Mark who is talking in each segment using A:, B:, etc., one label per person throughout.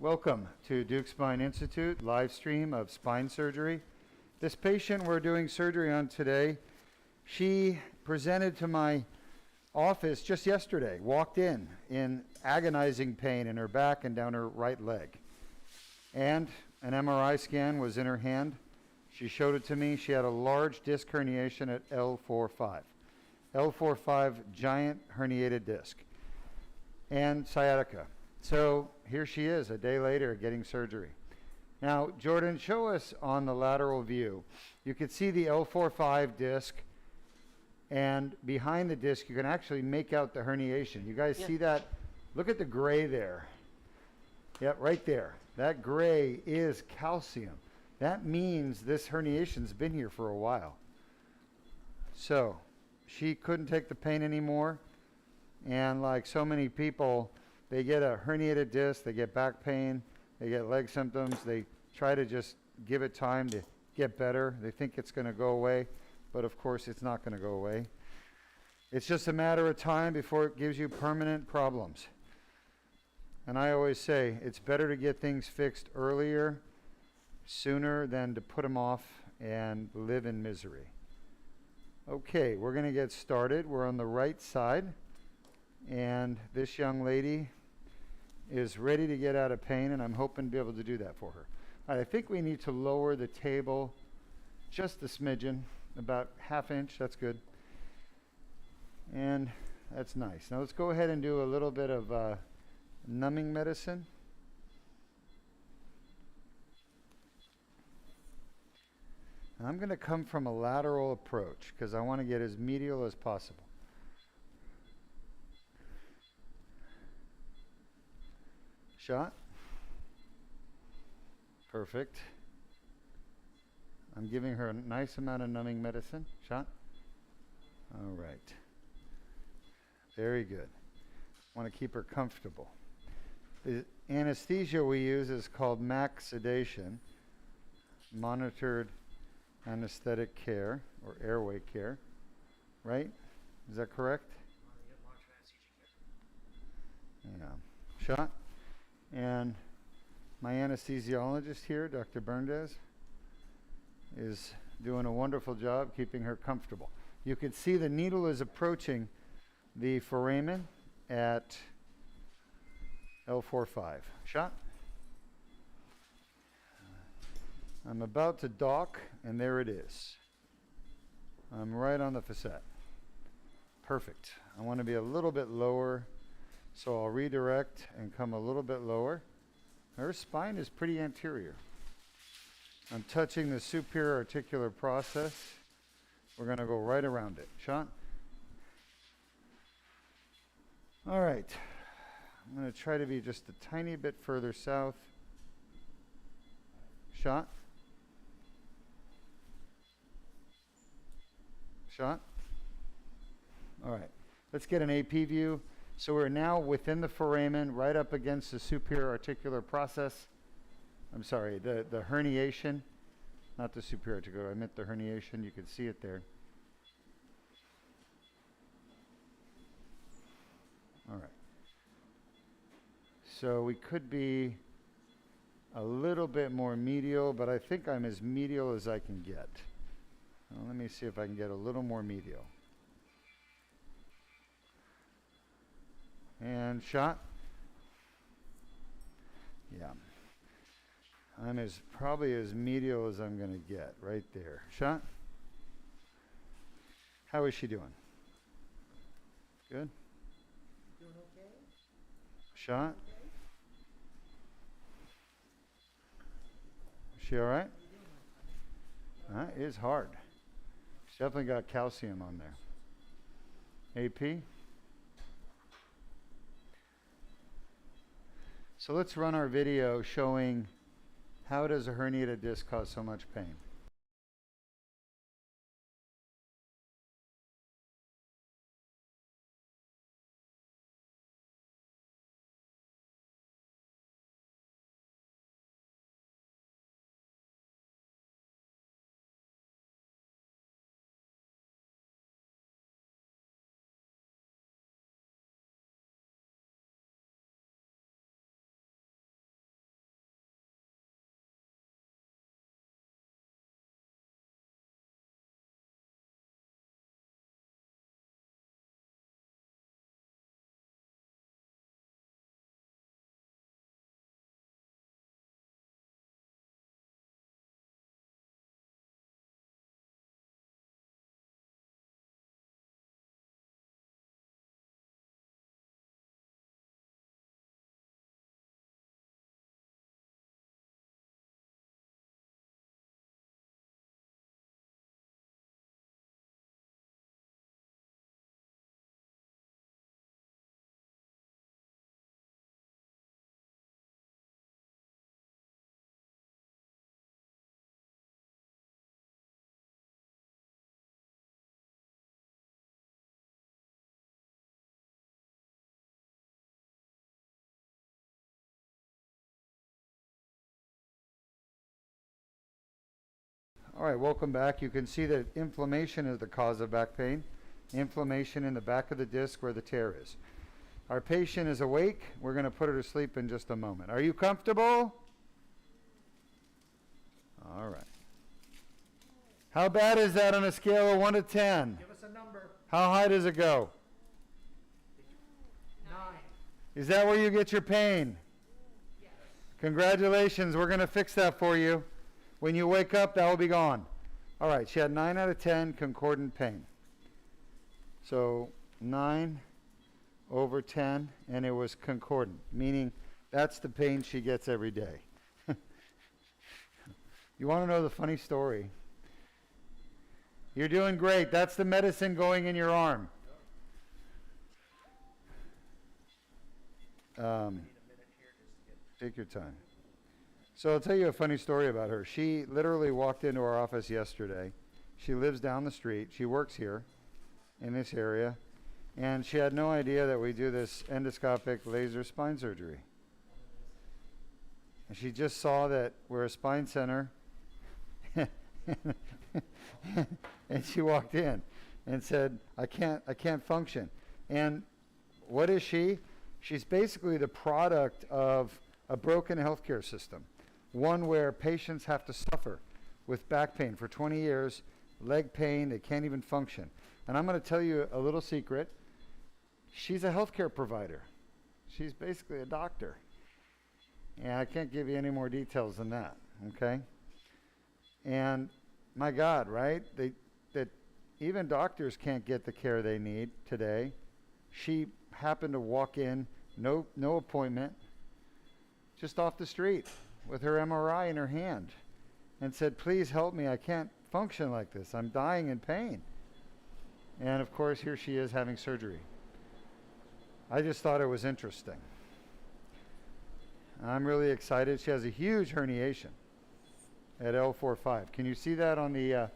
A: Welcome to Deuk Spine Institute live stream of spine surgery. This patient we're doing surgery on today, she presented to my office just yesterday, walked in agonizing pain in her back and down her right leg. And an MRI scan was in her hand. She showed it to me. She had a large disc herniation at L4-5. L4-5, giant herniated disc, and sciatica. So here she is a day later getting surgery. Now, Jordan, show us on the lateral view. You can see the L4-5 disc, and behind the disc you can actually make out the herniation. You guys see that? Look at the gray there. Yep, right there. That gray is calcium. That means this herniation's been here for a while. So she couldn't take the pain anymore, and like so many people, they get a herniated disc, they get back pain, they get leg symptoms, they try to just give it time to get better. They think it's going to go away, but of course it's not going to go away. It's just a matter of time before it gives you permanent problems. And I always say it's better to get things fixed earlier, sooner, than to put them off and live in misery. Okay, we're going to get started. We're on the right side, and this young lady is ready to get out of pain, and I'm hoping to be able to do that for her. All right, I think we need to lower the table just a smidgen, about ½ inch. That's good. And that's nice. Now let's go ahead and do a little bit of numbing medicine. And I'm going to come from a lateral approach because I want to get as medial as possible. Shot. Perfect. I'm giving her a nice amount of numbing medicine. Shot. All right. Very good. Want to keep her comfortable. The anesthesia we use is called MAC sedation, monitored anesthetic care, or airway care, right? Is that correct? Yeah. Shot. And my anesthesiologist here, Dr. Berndes, is doing a wonderful job keeping her comfortable. You can see the needle is approaching the foramen at L4-5. Shot. I'm about to dock, and there it is. I'm right on the facet. Perfect. I want to be a little bit lower, so I'll redirect and come a little bit lower. Her spine is pretty anterior. I'm touching the superior articular process. We're going to go right around it. Shot. All right. I'm going to try to be just a tiny bit further south. Shot. Shot. All right. Let's get an AP view. So we're now within the foramen, right up against the superior articular process. I'm sorry, the herniation, not the superior articular. I meant the herniation. You can see it there. All right. So we could be a little bit more medial, but I think I'm as medial as I can get. Well, let me see if I can get a little more medial. And shot. Yeah. I'm probably as medial as I'm going to get right there. Shot. How is she doing? Good?
B: Doing okay?
A: Shot.
B: Okay?
A: Is she all right?
B: How you doing, my friend?
A: That is hard. She's definitely got calcium on there. AP. So let's run our video showing how does a herniated disc cause so much pain. All right, welcome back. You can see that inflammation is the cause of back pain. Inflammation in the back of the disc where the tear is. Our patient is awake. We're going to put her to sleep in just a moment. Are you comfortable? All right. How bad is that on a scale of 1 to 10?
B: Give us a number.
A: How high does it go?
B: 9.
A: Is that where you get your pain?
B: Yes.
A: Congratulations. We're going to fix that for you. When you wake up, that will be gone. All right. She had 9 out of 10 concordant pain. So 9 over 10, and it was concordant, meaning that's the pain she gets every day. You want to know the funny story? You're doing great. That's the medicine going in your arm. Take your time. So I'll tell you a funny story about her. She literally walked into our office yesterday. She lives down the street. She works here in this area. And she had no idea that we do this endoscopic laser spine surgery. And she just saw that we're a spine center. And she walked in and said, I can't function. And what is she? She's basically the product of a broken healthcare system. One where patients have to suffer with back pain for 20 years, leg pain, they can't even function. And I'm going to tell you a little secret. She's a healthcare provider. She's basically a doctor. And I can't give you any more details than that, okay? And my God, right? That even doctors can't get the care they need today. She happened to walk in, no appointment, just off the street with her MRI in her hand and said, please help me. I can't function like this. I'm dying in pain. And of course, here she is having surgery. I just thought it was interesting. I'm really excited. She has a huge herniation at L4-5. Can you see that on the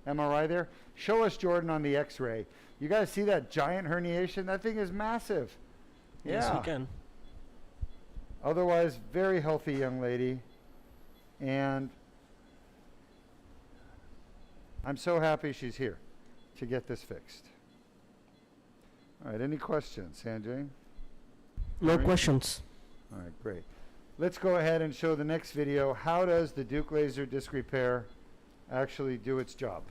A: MRI there? Show us, Jordan, on the X-ray. You guys see that giant herniation? That thing is massive.
C: Yes,
A: Yeah.
C: we can.
A: Otherwise, very healthy young lady. And I'm so happy she's here to get this fixed. All right, any questions, Sanjay?
C: No
A: All right.
C: questions.
A: All right, great. Let's go ahead and show the next video. How does the Deuk laser disc repair actually do its job?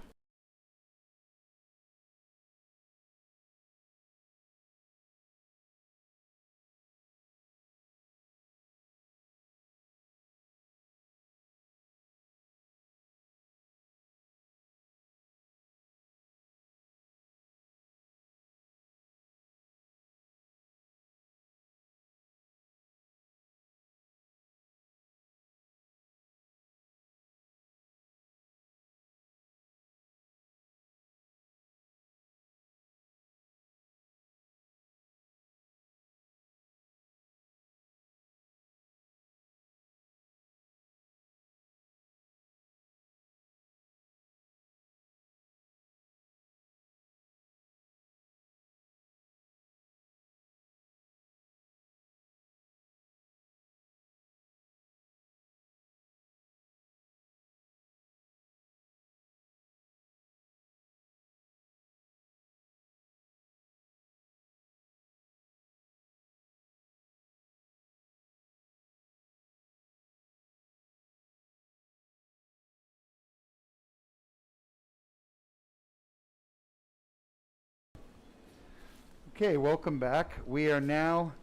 A: Okay, welcome back. We are now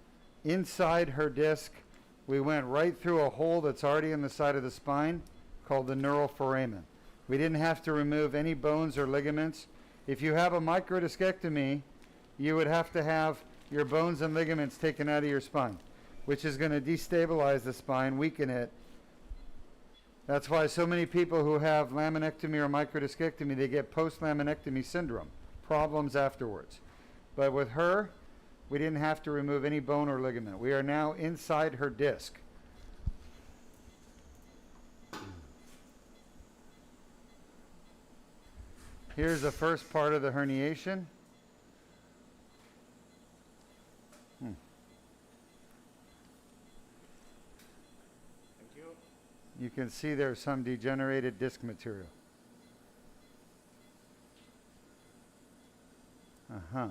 A: inside her disc. We went right through a hole that's already in the side of the spine called the neural foramen. We didn't have to remove any bones or ligaments. If you have a microdiscectomy, you would have to have your bones and ligaments taken out of your spine, which is going to destabilize the spine, weaken it. That's why so many people who have laminectomy or microdiscectomy, they get post-laminectomy syndrome, problems afterwards. But with her, we didn't have to remove any bone or ligament. We are now inside her disc. Here's the first part of the herniation.
B: Thank you.
A: You can see there's some degenerated disc material. Uh-huh.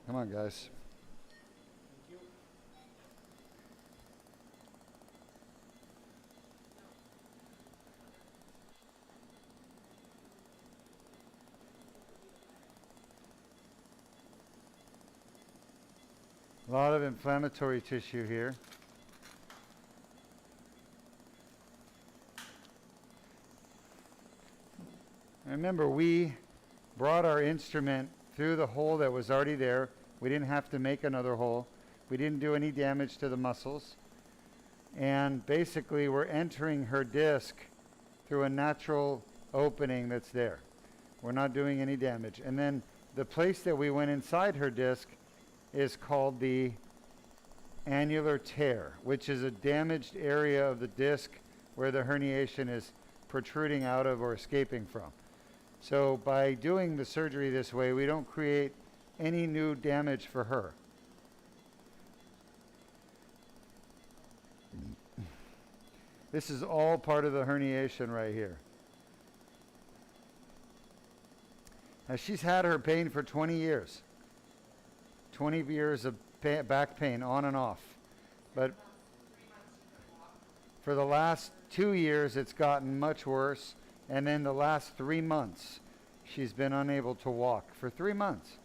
A: Come on, guys. A lot of inflammatory tissue here. Remember, we brought our instrument through the hole that was already there. We didn't have to make another hole. We didn't do any damage to the muscles. And basically, we're entering her disc through a natural opening that's there. We're not doing any damage. And then the place that we went inside her disc is called the annular tear, which is a damaged area of the disc where the herniation is protruding out of or escaping from. So by doing the surgery this way, we don't create any new damage for her. This is all part of the herniation right here. Now she's had her pain for 20 years. 20 years of back pain on and off. But for the last 2 years, it's gotten much worse. And then the last 3 months, she's been unable to walk for 3 months.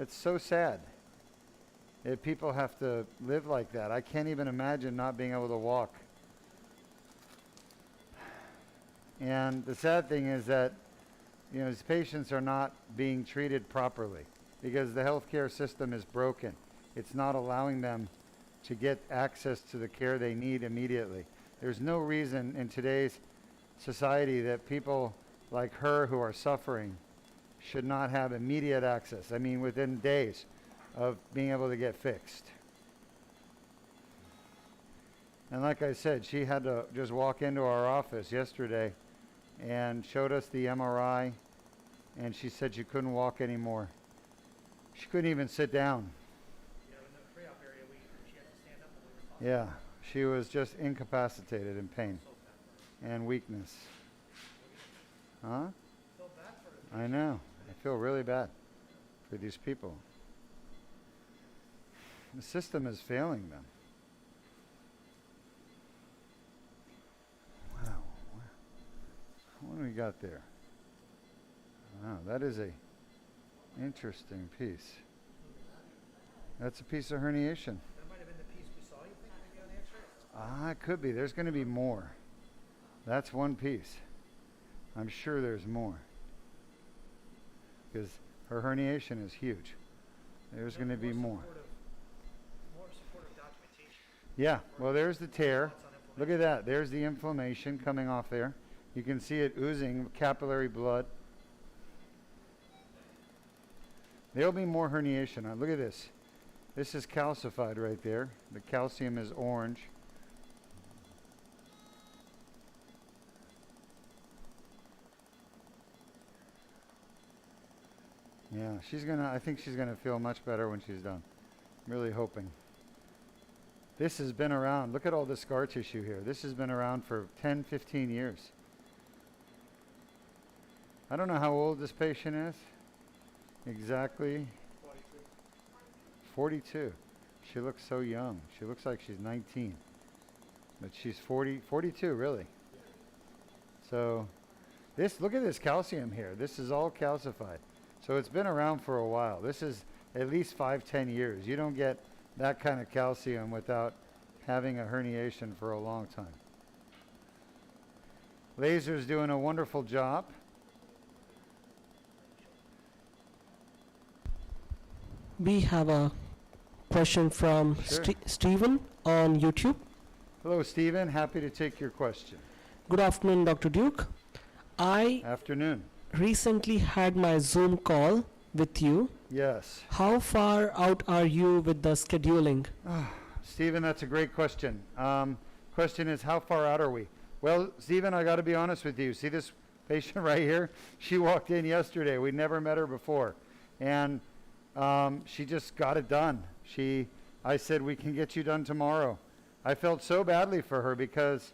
A: It's so sad that people have to live like that. I can't even imagine not being able to walk. And the sad thing is that, you know, these patients are not being treated properly because the healthcare system is broken. It's not allowing them to get access to the care they need immediately. There's no reason in today's society that people like her who are suffering should not have immediate access. I mean, within days of being able to get fixed. And like I said, she had to just walk into our office yesterday and showed us the MRI, and she said she couldn't walk anymore. She couldn't even sit down.
C: Yeah, in the pre-op area, she had to stand up when we were talking.
A: Yeah, she was just incapacitated in pain and weakness. Huh?
C: So bad for her.
A: I know. I feel really bad for these people. The system is failing them. Wow. What do we got there? Wow, that is a interesting piece. That's a piece of herniation.
C: That might have been the piece we saw, you think, maybe on the x-ray?
A: Ah, it could be. There's going to be more. That's one piece. I'm sure there's more. Because her herniation is huge. There's going to be more.
C: More supportive documentation.
A: Yeah, well, there's the tear. Look at that. There's the inflammation coming off there. You can see it oozing capillary blood. There'll be more herniation. Look at this. This is calcified right there. The calcium is orange. Yeah, I think she's gonna feel much better when she's done. I'm really hoping. This has been around. Look at all the scar tissue here. This has been around for 10, 15 years. I don't know how old this patient is. Exactly. 42. She looks so young. She looks like she's 19. But she's 42 really. So look at this calcium here. This is all calcified. So it's been around for a while. This is at least 5-10 years. You don't get that kind of calcium without having a herniation for a long time. Laser's doing a wonderful job.
D: We have a question from
A: Sure.
D: Stephen on YouTube.
A: Hello, Stephen. Happy to take your question.
D: Good afternoon, Dr. Deuk. I
A: Afternoon.
D: recently had my Zoom call with you.
A: Yes.
D: How far out are you with the scheduling?
A: Stephen, that's a great question. Question is, how far out are we? Well, Stephen, I got to be honest with you. See this patient right here? She walked in yesterday. We'd never met her before. And she just got it done. She I said, we can get you done tomorrow. I felt so badly for her because,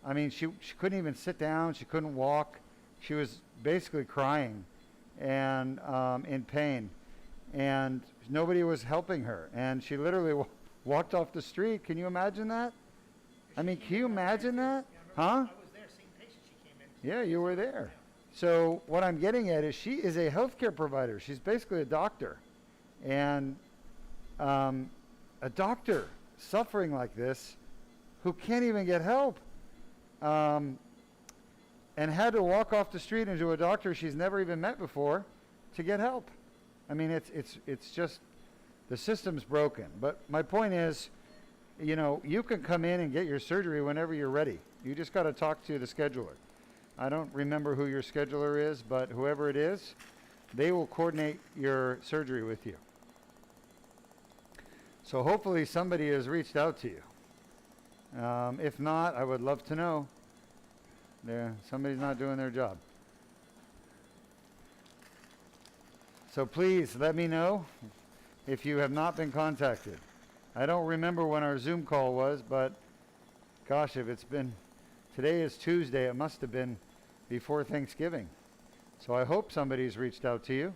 A: I mean, she couldn't even sit down. She couldn't walk. She was basically crying and in pain. And nobody was helping her. And she literally walked off the street. Can you imagine that? I mean, can you imagine that? Huh?
C: I was there, same patient she came in.
A: Yeah, you were there. So what I'm getting at is she is a healthcare provider. She's basically a doctor. And a doctor suffering like this who can't even get help and had to walk off the street into a doctor she's never even met before to get help. I mean, it's just, the system's broken. But my point is, you know, you can come in and get your surgery whenever you're ready. You just got to talk to the scheduler. I don't remember who your scheduler is, but whoever it is, they will coordinate your surgery with you. So hopefully somebody has reached out to you. If not, I would love to know. Somebody's not doing their job. So please let me know if you have not been contacted. I don't remember when our Zoom call was, but gosh, if it's been, today is Tuesday, it must have been before Thanksgiving. So I hope somebody's reached out to you.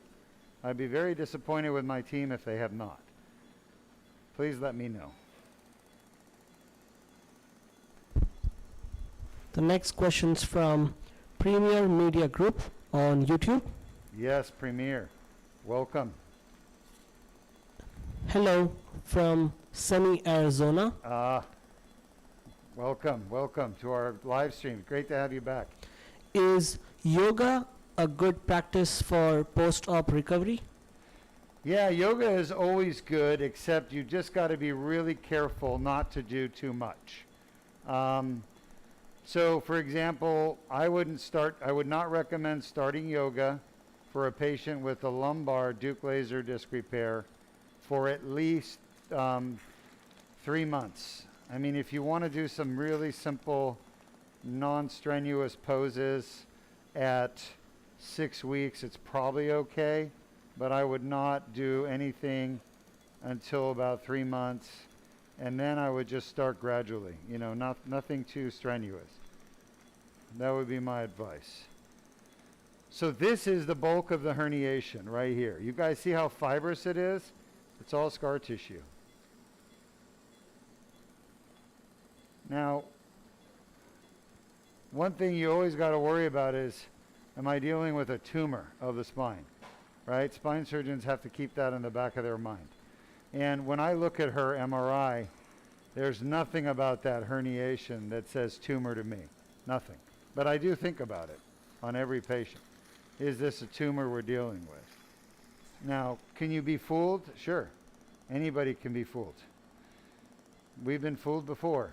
A: I'd be very disappointed with my team if they have not. Please let me know.
D: The next question's from Premier Media Group on YouTube.
A: Yes, Premier. Welcome.
D: Hello from sunny Arizona.
A: Welcome to our live stream. Great to have you back.
D: Is yoga a good practice for post-op recovery?
A: Yeah, yoga is always good, except you just got to be really careful not to do too much. So, for example, I would not recommend starting yoga for a patient with a lumbar Deuk laser disc repair for at least 3 months. I mean, if you want to do some really simple, non-strenuous poses at 6 weeks, it's probably okay, but I would not do anything until about 3 months, and then I would just start gradually, you know, nothing too strenuous. That would be my advice. So this is the bulk of the herniation right here. You guys see how fibrous it is? It's all scar tissue. Now, one thing you always got to worry about is, am I dealing with a tumor of the spine? Right? Spine surgeons have to keep that in the back of their mind. And when I look at her MRI, there's nothing about that herniation that says tumor to me. Nothing. But I do think about it on every patient. Is this a tumor we're dealing with? Now, can you be fooled? Sure. Anybody can be fooled. We've been fooled before.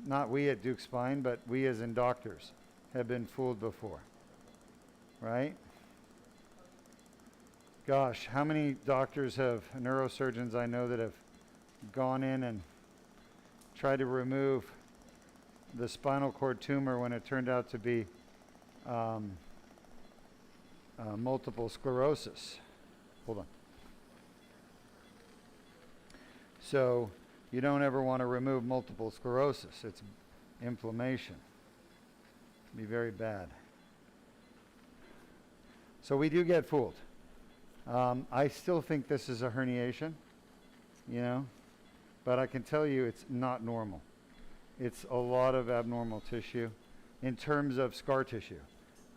A: Not we at Deuk Spine, but we as in doctors have been fooled before. Right? Gosh, how many doctors neurosurgeons I know that have gone in and tried to remove the spinal cord tumor when it turned out to be multiple sclerosis. Hold on. So you don't ever want to remove multiple sclerosis. It's inflammation. It'd be very bad. So we do get fooled. I still think this is a herniation, you know, but I can tell you it's not normal. It's a lot of abnormal tissue in terms of scar tissue.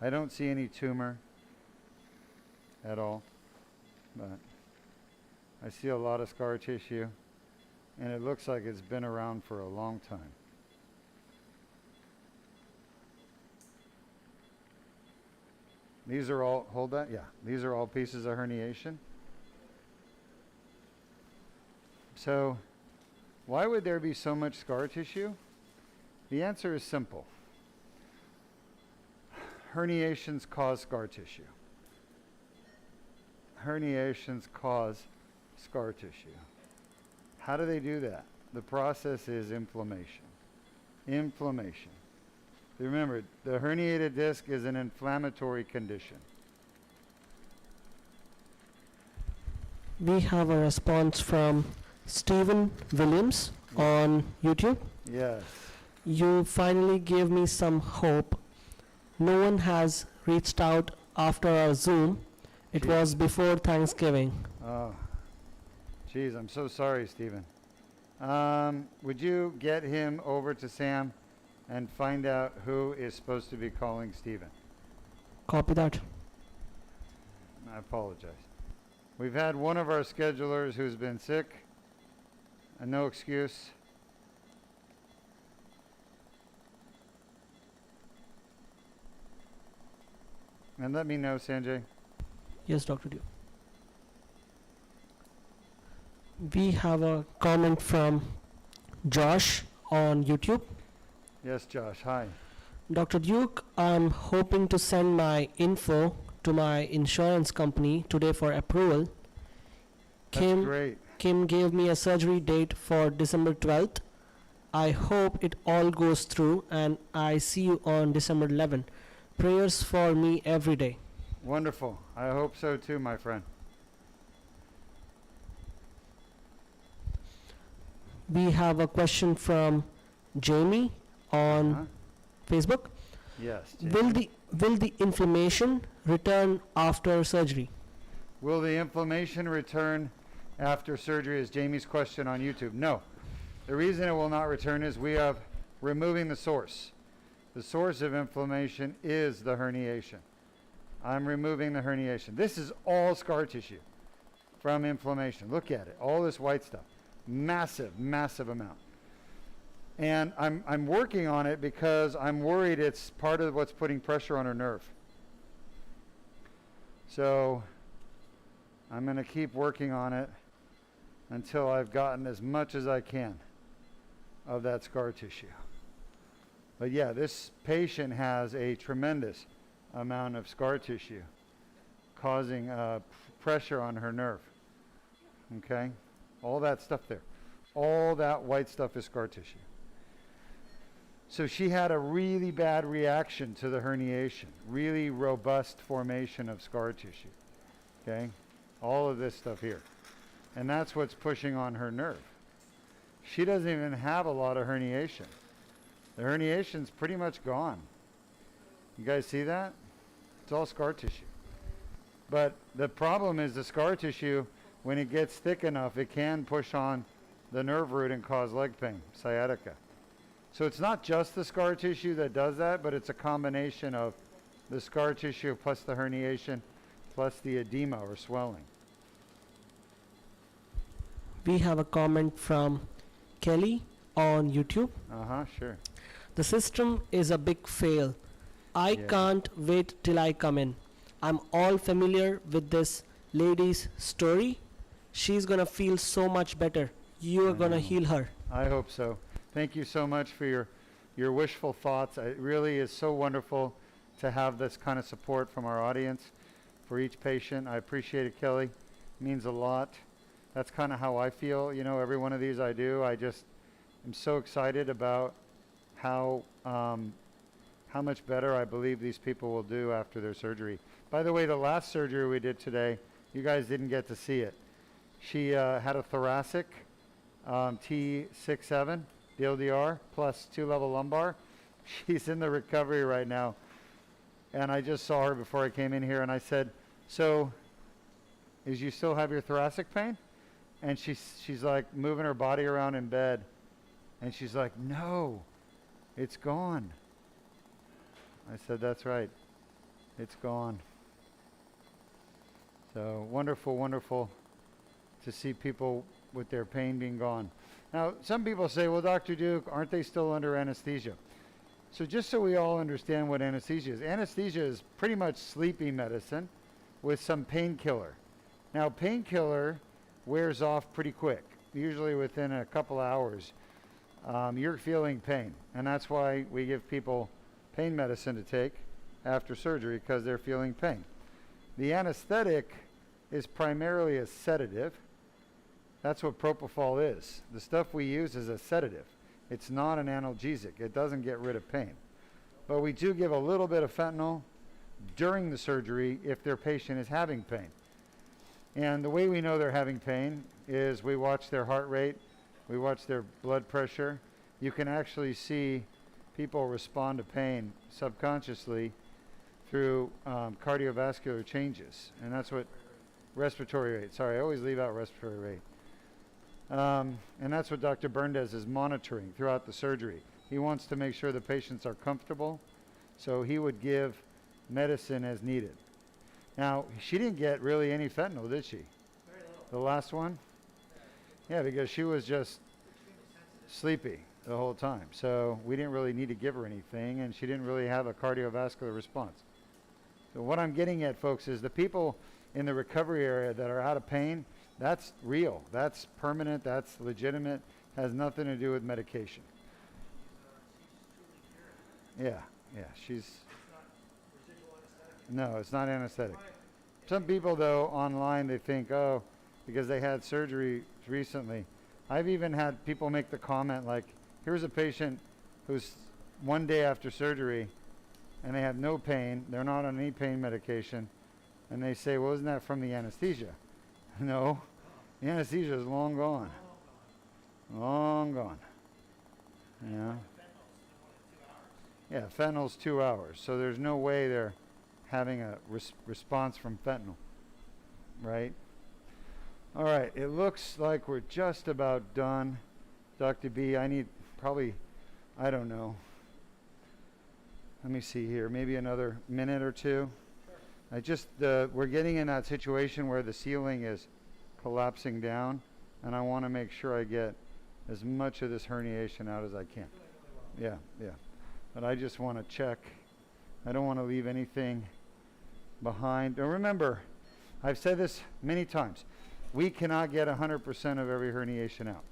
A: I don't see any tumor at all, but I see a lot of scar tissue, and it looks like it's been around for a long time. These are all, hold that, yeah, these are all pieces of herniation. So, why would there be so much scar tissue? The answer is simple. Herniations cause scar tissue. Herniations cause scar tissue. How do they do that? The process is inflammation. Inflammation. Remember, the herniated disc is an inflammatory condition.
D: We have a response from Stephen Williams on YouTube.
A: Yes.
D: You finally gave me some hope. No one has reached out after our Zoom. It
A: Gee.
D: was before Thanksgiving.
A: Oh, geez, I'm so sorry, Stephen. Would you get him over to Sam and find out who is supposed to be calling Stephen?
D: Copy that.
A: I apologize. We've had one of our schedulers who's been sick, and no excuse. And let me know, Sanjay.
D: Yes, Dr. Deuk. We have a comment from Josh on YouTube.
A: Yes, Josh, hi.
D: Dr. Duke, I'm hoping to send my info to my insurance company today for approval.
A: That's great.
D: Kim gave me a surgery date for December 12th. I hope it all goes through and I see you on December 11th. Prayers for me every day.
A: Wonderful. I hope so too, my friend.
D: We have a question from Jamie on
A: Huh?
D: Facebook.
A: Yes.
D: Will
A: Jamie.
D: the inflammation return after surgery?
A: Will the inflammation return after surgery is Jamie's question on YouTube. No. The reason it will not return is we are removing the source. The source of inflammation is the herniation. I'm removing the herniation. This is all scar tissue from inflammation. Look at it. All this white stuff. Massive, massive amount. And I'm working on it because I'm worried it's part of what's putting pressure on her nerve. So I'm going to keep working on it until I've gotten as much as I can of that scar tissue. But yeah, this patient has a tremendous amount of scar tissue causing pressure on her nerve. Okay? All that stuff there. All that white stuff is scar tissue. So she had a really bad reaction to the herniation, really robust formation of scar tissue. Okay? All of this stuff here. And that's what's pushing on her nerve. She doesn't even have a lot of herniation. The herniation's pretty much gone. You guys see that? It's all scar tissue. But the problem is the scar tissue, when it gets thick enough, it can push on the nerve root and cause leg pain, sciatica. So it's not just the scar tissue that does that, but it's a combination of the scar tissue plus the herniation plus the edema or swelling.
D: We have a comment from Kelly on YouTube.
A: Sure.
D: The system is a big fail. I
A: Yeah.
D: can't wait till I come in. I'm all familiar with this lady's story. She's gonna feel so much better. You are
A: I
D: gonna
A: know.
D: heal her.
A: I hope so. Thank you so much for your wishful thoughts. It really is so wonderful to have this kind of support from our audience for each patient. I appreciate it, Kelly. It means a lot. That's kind of how I feel. You know, every one of these I do. I just am so excited about how much better I believe these people will do after their surgery. By the way, the last surgery we did today, you guys didn't get to see it. She had a thoracic T6-7 DLDR plus 2-level lumbar. She's in the recovery right now. And I just saw her before I came in here and I said, so, is you still have your thoracic pain? And she's like moving her body around in bed. And she's like, no, it's gone. I said, that's right. It's gone. So wonderful, wonderful to see people with their pain being gone. Now, some people say, well, Dr. Deuk, aren't they still under anesthesia? So just so we all understand what anesthesia is pretty much sleeping medicine with some painkiller. Now, painkiller wears off pretty quick. Usually within a couple hours, you're feeling pain. And that's why we give people pain medicine to take after surgery, because they're feeling pain. The anesthetic is primarily a sedative. That's what propofol is. The stuff we use is a sedative. It's not an analgesic. It doesn't get rid of pain. But we do give a little bit of fentanyl during the surgery if their patient is having pain. And the way we know they're having pain is we watch their heart rate, we watch their blood pressure. You can actually see people respond to pain subconsciously through cardiovascular changes. And that's what respiratory rate. Sorry, I always leave out respiratory rate. And that's what Dr. Berndes is monitoring throughout the surgery. He wants to make sure the patients are comfortable, so he would give medicine as needed. Now, she didn't get really any fentanyl, did she?
C: Very little.
A: The last one? Yeah, because she was just
C: Extremely sensitive.
A: sleepy the whole time. So we didn't really need to give her anything, and she didn't really have a cardiovascular response. So what I'm getting at, folks, is the people in the recovery area that are out of pain, that's real. That's permanent. That's legitimate. Has nothing to do with medication.
C: She's truly cured.
A: Yeah, she's...
C: It's not residual anesthetic.
A: No, it's not anesthetic.
C: Why?
A: Some people, though, online, they think, oh, because they had surgery recently. I've even had people make the comment like, here's a patient who's one day after surgery and they have no pain. They're not on any pain medication. And they say, well, isn't that from the anesthesia? No, the anesthesia is long gone. Long gone. Yeah. Yeah, fentanyl's 2 hours. So there's no way they're having a response from fentanyl, right? All right, it looks like we're just about done. Dr. B, I need probably, I don't know. Let me see here, maybe another minute or two. We're getting in that situation where the ceiling is collapsing down, and I want to make sure I get as much of this herniation out as I can. Yeah. But I just want to check. I don't want to leave anything behind. And remember, I've said this many times. We cannot get 100% of every herniation out.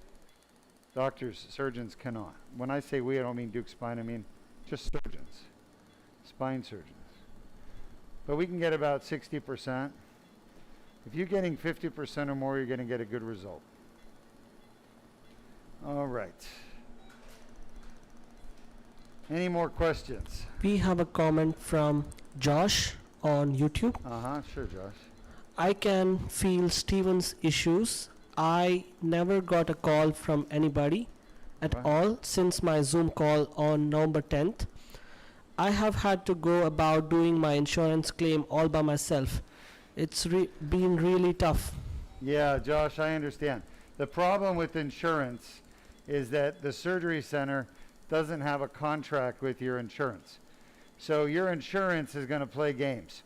A: Doctors, surgeons cannot. When I say we, I don't mean Deuk Spine. I mean just surgeons, spine surgeons. But we can get about 60%. If you're getting 50% or more, you're going to get a good result. All right. Any more questions?
D: We have a comment from Josh on YouTube.
A: Sure, Josh.
D: I can feel Steven's issues. I never got a call from anybody at
A: Right.
D: all since my Zoom call on November 10th. I have had to go about doing my insurance claim all by myself. It's been really tough.
A: Yeah, Josh, I understand. The problem with insurance is that the surgery center doesn't have a contract with your insurance. So your insurance is going to play games.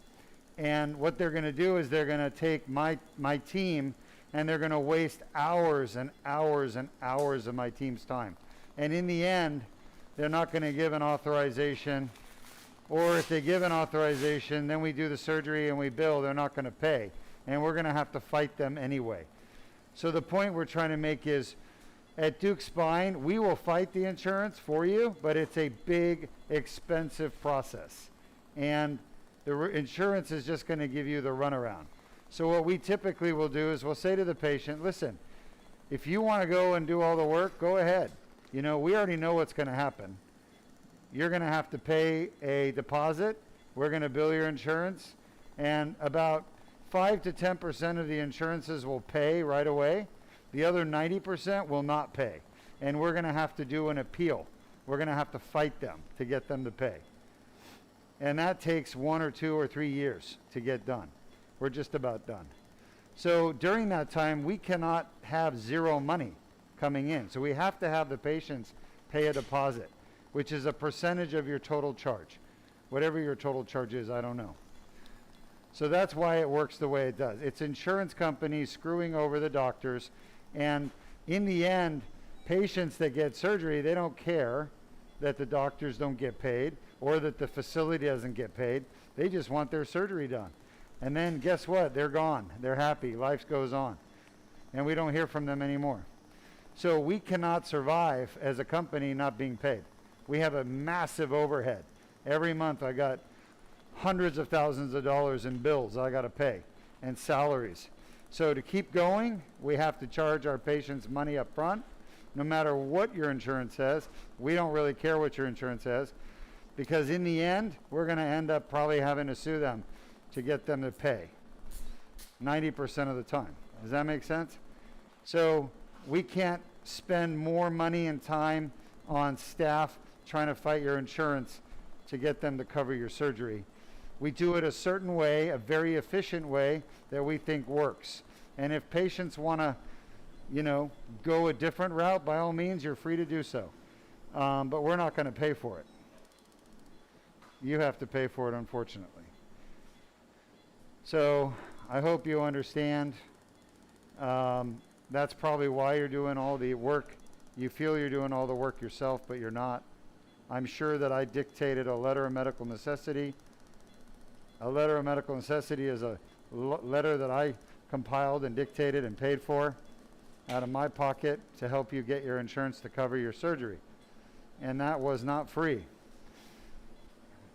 A: And what they're going to do is they're going to take my team and they're going to waste hours and hours and hours of my team's time. And in the end, they're not going to give an authorization. Or if they give an authorization, then we do the surgery and we bill, they're not going to pay. And we're going to have to fight them anyway. So the point we're trying to make is, at Deuk Spine, we will fight the insurance for you, but it's a big, expensive process. And the insurance is just going to give you the runaround. So what we typically will do is we'll say to the patient, listen, if you want to go and do all the work, go ahead. You know, we already know what's going to happen. You're going to have to pay a deposit. We're going to bill your insurance. And about 5 to 10% of the insurances will pay right away. The other 90% will not pay. And we're going to have to do an appeal. We're going to have to fight them to get them to pay. And that takes 1 or 2 or 3 years to get done. We're just about done. So during that time, we cannot have zero money coming in. So we have to have the patients pay a deposit, which is a percentage of your total charge. Whatever your total charge is, I don't know. So that's why it works the way it does. It's insurance companies screwing over the doctors. And in the end, patients that get surgery, they don't care that the doctors don't get paid or that the facility doesn't get paid. They just want their surgery done. And then guess what? They're gone. They're happy. Life goes on. And we don't hear from them anymore. So we cannot survive as a company not being paid. We have a massive overhead. Every month I got hundreds of thousands of dollars in bills I got to pay and salaries. So to keep going, we have to charge our patients money up front, no matter what your insurance says. We don't really care what your insurance says, because in the end, we're going to end up probably having to sue them to get them to pay. 90% of the time. Does that make sense? So we can't spend more money and time on staff trying to fight your insurance to get them to cover your surgery. We do it a certain way, a very efficient way that we think works. And if patients want to, go a different route, by all means, you're free to do so. But we're not going to pay for it. You have to pay for it, unfortunately. So I hope you understand. That's probably why you're doing all the work. You feel you're doing all the work yourself, but you're not. I'm sure that I dictated a letter of medical necessity. A letter of medical necessity is a letter that I compiled and dictated and paid for out of my pocket to help you get your insurance to cover your surgery. And that was not free.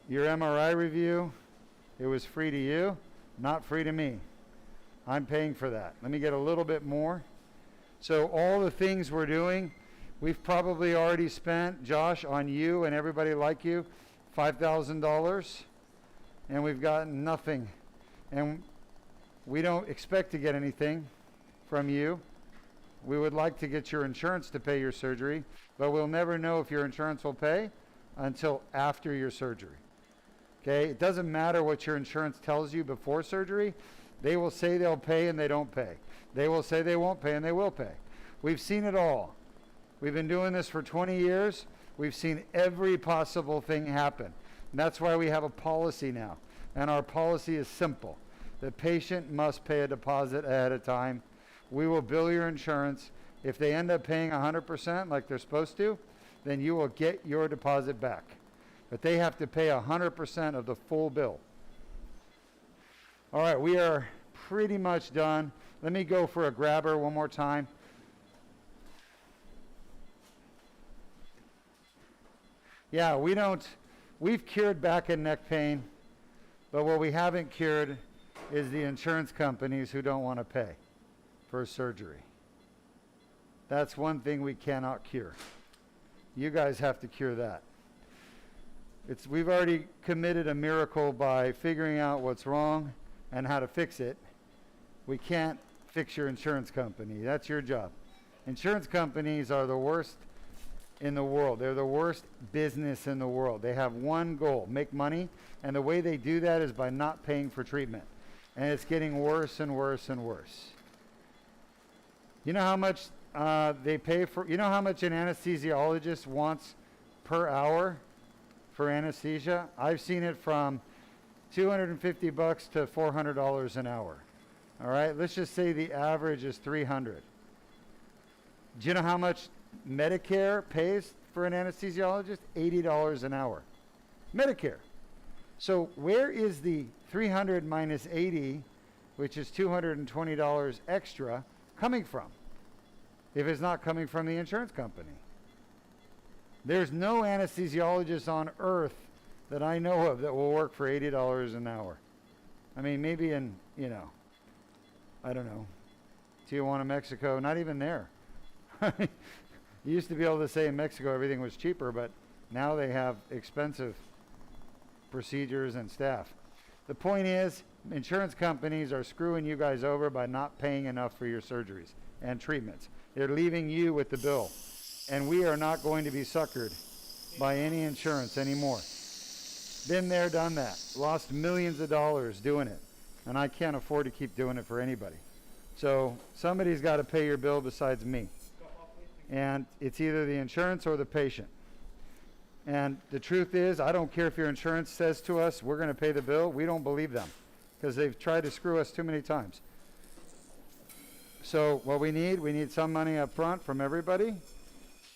A: Your MRI review, it was free to you, not free to me. I'm paying for that. Let me get a little bit more. So all the things we're doing, we've probably already spent, Josh, on you and everybody like you, $5,000, and we've gotten nothing. And we don't expect to get anything from you. We would like to get your insurance to pay your surgery, but we'll never know if your insurance will pay until after your surgery. Okay? It doesn't matter what your insurance tells you before surgery. They will say they'll pay and they don't pay. They will say they won't pay and they will pay. We've seen it all. We've been doing this for 20 years. We've seen every possible thing happen. And that's why we have a policy now. And our policy is simple. The patient must pay a deposit ahead of time. We will bill your insurance. If they end up paying 100% like they're supposed to, then you will get your deposit back. But they have to pay 100% of the full bill. All right, we are pretty much done. Let me go for a grabber one more time. Yeah, we've cured back and neck pain, but what we haven't cured is the insurance companies who don't want to pay for surgery. That's one thing we cannot cure. You guys have to cure that. We've already committed a miracle by figuring out what's wrong and how to fix it. We can't fix your insurance company. That's your job. Insurance companies are the worst in the world. They're the worst business in the world. They have one goal, make money, and the way they do that is by not paying for treatment. And it's getting worse and worse and worse. You know how much they pay for, you know how much an anesthesiologist wants per hour for anesthesia? I've seen it from $250 to $400 an hour. All right, let's just say the average is $300. Do you know how much Medicare pays for an anesthesiologist? $80 an hour. Medicare. So where is the 300 minus 80, which is $220 extra, coming from? If it's not coming from the insurance company. There's no anesthesiologist on earth that I know of that will work for $80 an hour. I mean, maybe in, I don't know, Tijuana, Mexico, not even there. You used to be able to say in Mexico everything was cheaper, but now they have expensive procedures and staff. The point is, insurance companies are screwing you guys over by not paying enough for your surgeries and treatments. They're leaving you with the bill. And we are not going to be suckered by any insurance anymore. Been there, done that. Lost millions of dollars doing it. And I can't afford to keep doing it for anybody. So somebody's got to pay your bill besides me. And it's either the insurance or the patient. And the truth is, I don't care if your insurance says to us, we're going to pay the bill. We don't believe them because they've tried to screw us too many times. So what we need some money up front from everybody.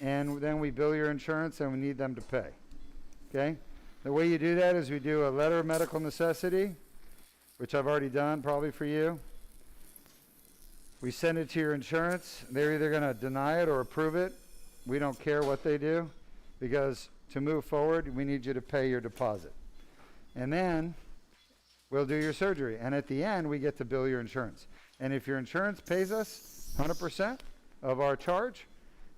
A: And then we bill your insurance and we need them to pay. Okay? The way you do that is we do a letter of medical necessity, which I've already done probably for you. We send it to your insurance. They're either going to deny it or approve it. We don't care what they do because to move forward, we need you to pay your deposit. And then we'll do your surgery. And at the end, we get to bill your insurance. And if your insurance pays us 100% of our charge,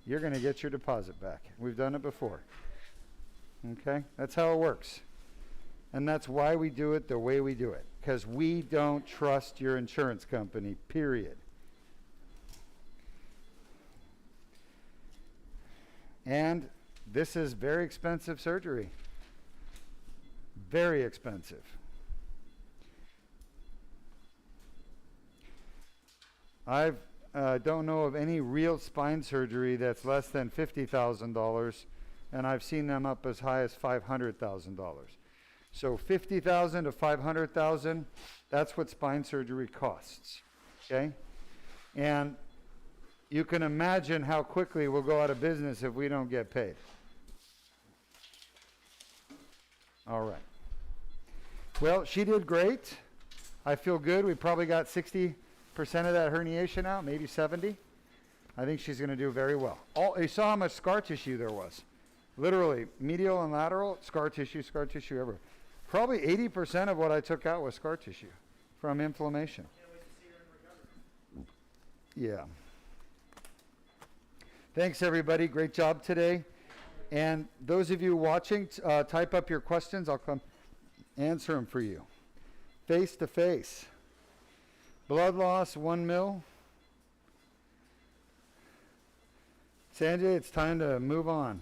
A: you're going to get your deposit back. We've done it before. Okay? That's how it works. And that's why we do it the way we do it. because we don't trust your insurance company, period. And this is very expensive surgery. Very expensive. I don't know of any real spine surgery that's less than $50,000, and I've seen them up as high as $500,000. So $50,000 to $500,000, that's what spine surgery costs, okay? And you can imagine how quickly we'll go out of business if we don't get paid. All right. Well, she did great. I feel good. We probably got 60% of that herniation out, maybe 70. I think she's going to do very well. You saw how much scar tissue there was. Literally, medial and lateral, scar tissue everywhere. Probably 80% of what I took out was scar tissue from inflammation.
C: Can't wait to see her in recovery.
A: Yeah. Thanks, everybody. Great job today. And those of you watching, type up your questions. I'll come answer them for you. Face to face. Blood loss, 1 mil. Sanjay, it's time to move on.